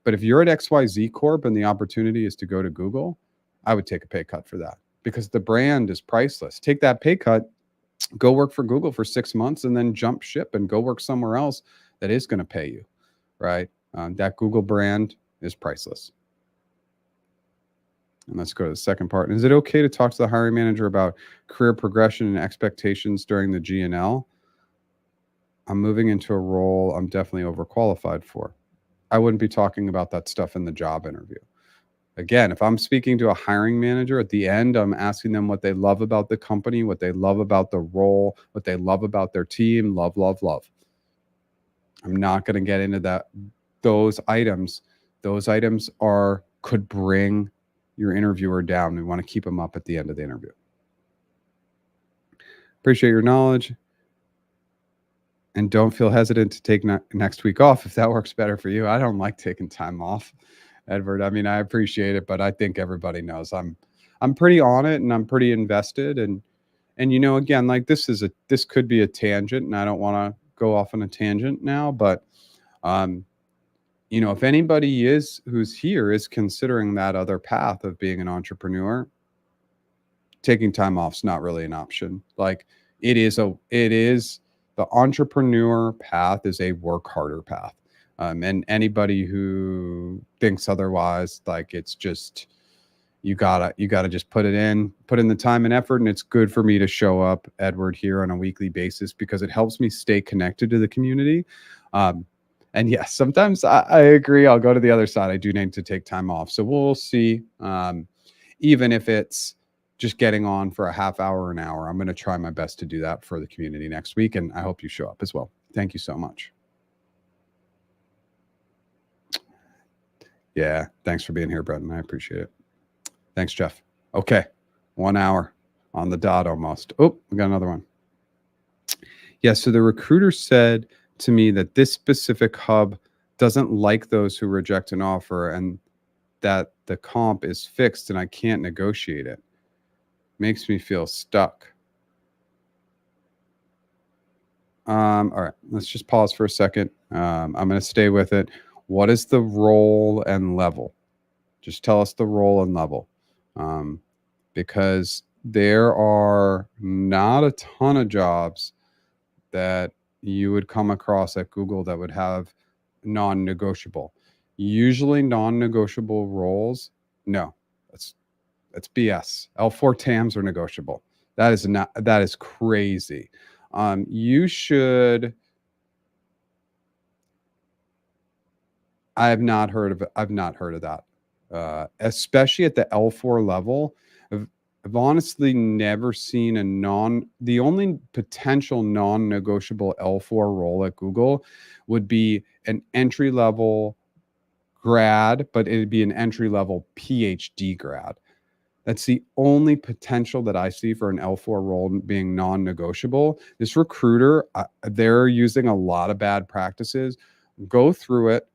But if you're at XYZ Corp and the opportunity is to go to Google, I would take a pay cut for that because the brand is priceless. Take that pay cut, go work for Google for 6 months, and then jump ship and go work somewhere else that is going to pay you, right? That Google brand is priceless. And let's go to the second part. Is it okay to talk to the hiring manager about career progression and expectations during the G&L? I'm moving into a role I'm definitely overqualified for. I wouldn't be talking about that stuff in the job interview. Again, if I'm speaking to a hiring manager, at the end, I'm asking them what they love about the company, what they love about the role, what they love about their team. Love, love, love. I'm not going to get into that. Those items could bring your interviewer down. We want to keep them up at the end of the interview. Appreciate your knowledge. And don't feel hesitant to take next week off if that works better for you. I don't like taking time off, Edward. I mean, I appreciate it, but I think everybody knows I'm pretty on it and I'm pretty invested. And you know, again, like this could be a tangent, and I don't want to go off on a tangent now, but you know, if anybody who's here is considering that other path of being an entrepreneur, taking time off is not really an option. Like it is the entrepreneur path is a work harder path. And anybody who thinks otherwise, like it's just, you gotta just put in the time and effort. And it's good for me to show up, Edward, here on a weekly basis because it helps me stay connected to the community. And yes, sometimes I agree. I'll go to the other side. I do need to take time off. So we'll see. even if it's just getting on for a half hour, an hour. I'm going to try my best to do that for the community next week, and I hope you show up as well. Thank you so much. Yeah, thanks for being here, Brendan. I appreciate it. Thanks, Jeff. Okay, 1 hour on the dot almost. Oh, we got another one. Yeah, so the recruiter said to me that this specific hub doesn't like those who reject an offer and that the comp is fixed and I can't negotiate it. Makes me feel stuck. All right, let's just pause for a second. I'm going to stay with it. What is the role and level? Just tell us the role and level. Because there are not a ton of jobs that you would come across at Google that would have non-negotiable. Usually non-negotiable roles, no, that's BS. L4 TAMs are negotiable. That is crazy. You should. I've not heard of that. Especially at the L4 level. I've honestly never seen the only potential non-negotiable L4 role at Google would be an entry-level grad, but it'd be an entry-level PhD grad. That's the only potential that I see for an L4 role being non-negotiable. This recruiter, they're using a lot of bad practices. Go through it,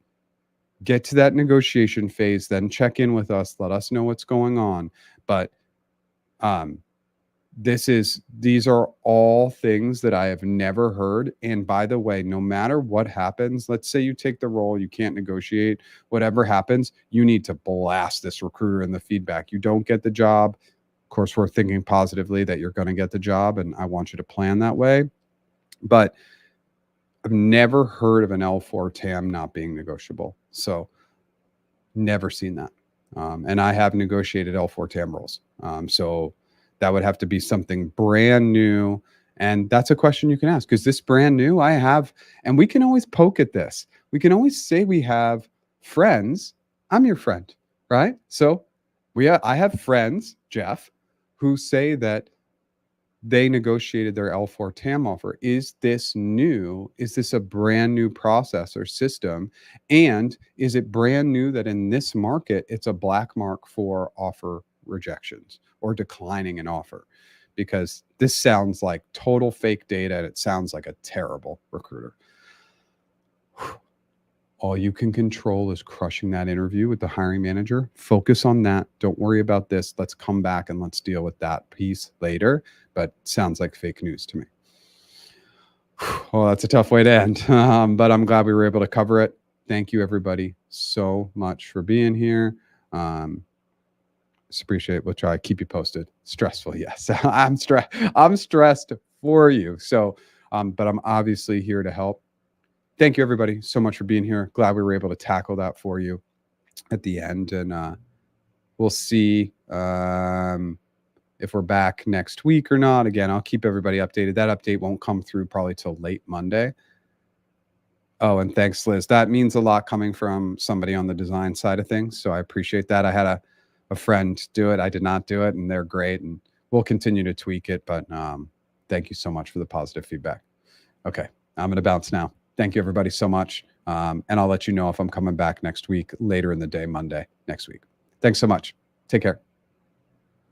get to that negotiation phase, then check in with us, let us know what's going on. But these are all things that I have never heard. And by the way, no matter what happens, let's say you take the role, you can't negotiate, whatever happens, you need to blast this recruiter in the feedback. You don't get the job. Of course, we're thinking positively that you're going to get the job, and I want you to plan that way. But I've never heard of an L4 TAM not being negotiable. So never seen that. And I have negotiated L4 TAM roles. So that would have to be something brand new. And that's a question you can ask. Is this brand new? I have, and we can always poke at this. We can always say we have friends. I'm your friend, right? So I have friends, Jeff, who say that they negotiated their L4 TAM offer. Is this new? Is this a brand new process or system? And is it brand new that in this market, it's a black mark for offer rejections or declining an offer? Because this sounds like total fake data and it sounds like a terrible recruiter. All you can control is crushing that interview with the hiring manager. Focus on that. Don't worry about this. Let's come back and let's deal with that piece later. But sounds like fake news to me. Well, that's a tough way to end. But I'm glad we were able to cover it. Thank you, everybody, so much for being here. Just appreciate it. We'll try to keep you posted. Stressful, yes. I'm stressed for you. So, but I'm obviously here to help. Thank you, everybody, so much for being here. Glad we were able to tackle that for you at the end. And we'll see if we're back next week or not. Again, I'll keep everybody updated. That update won't come through probably till late Monday. Oh, and thanks, Liz. That means a lot coming from somebody on the design side of things. So I appreciate that. I had a friend do it. I did not do it, and they're great. And we'll continue to tweak it. But thank you so much for the positive feedback. Okay, I'm going to bounce now. Thank you, everybody, so much. And I'll let you know if I'm coming back next week, later in the day, Monday, next week. Thanks so much. Take care.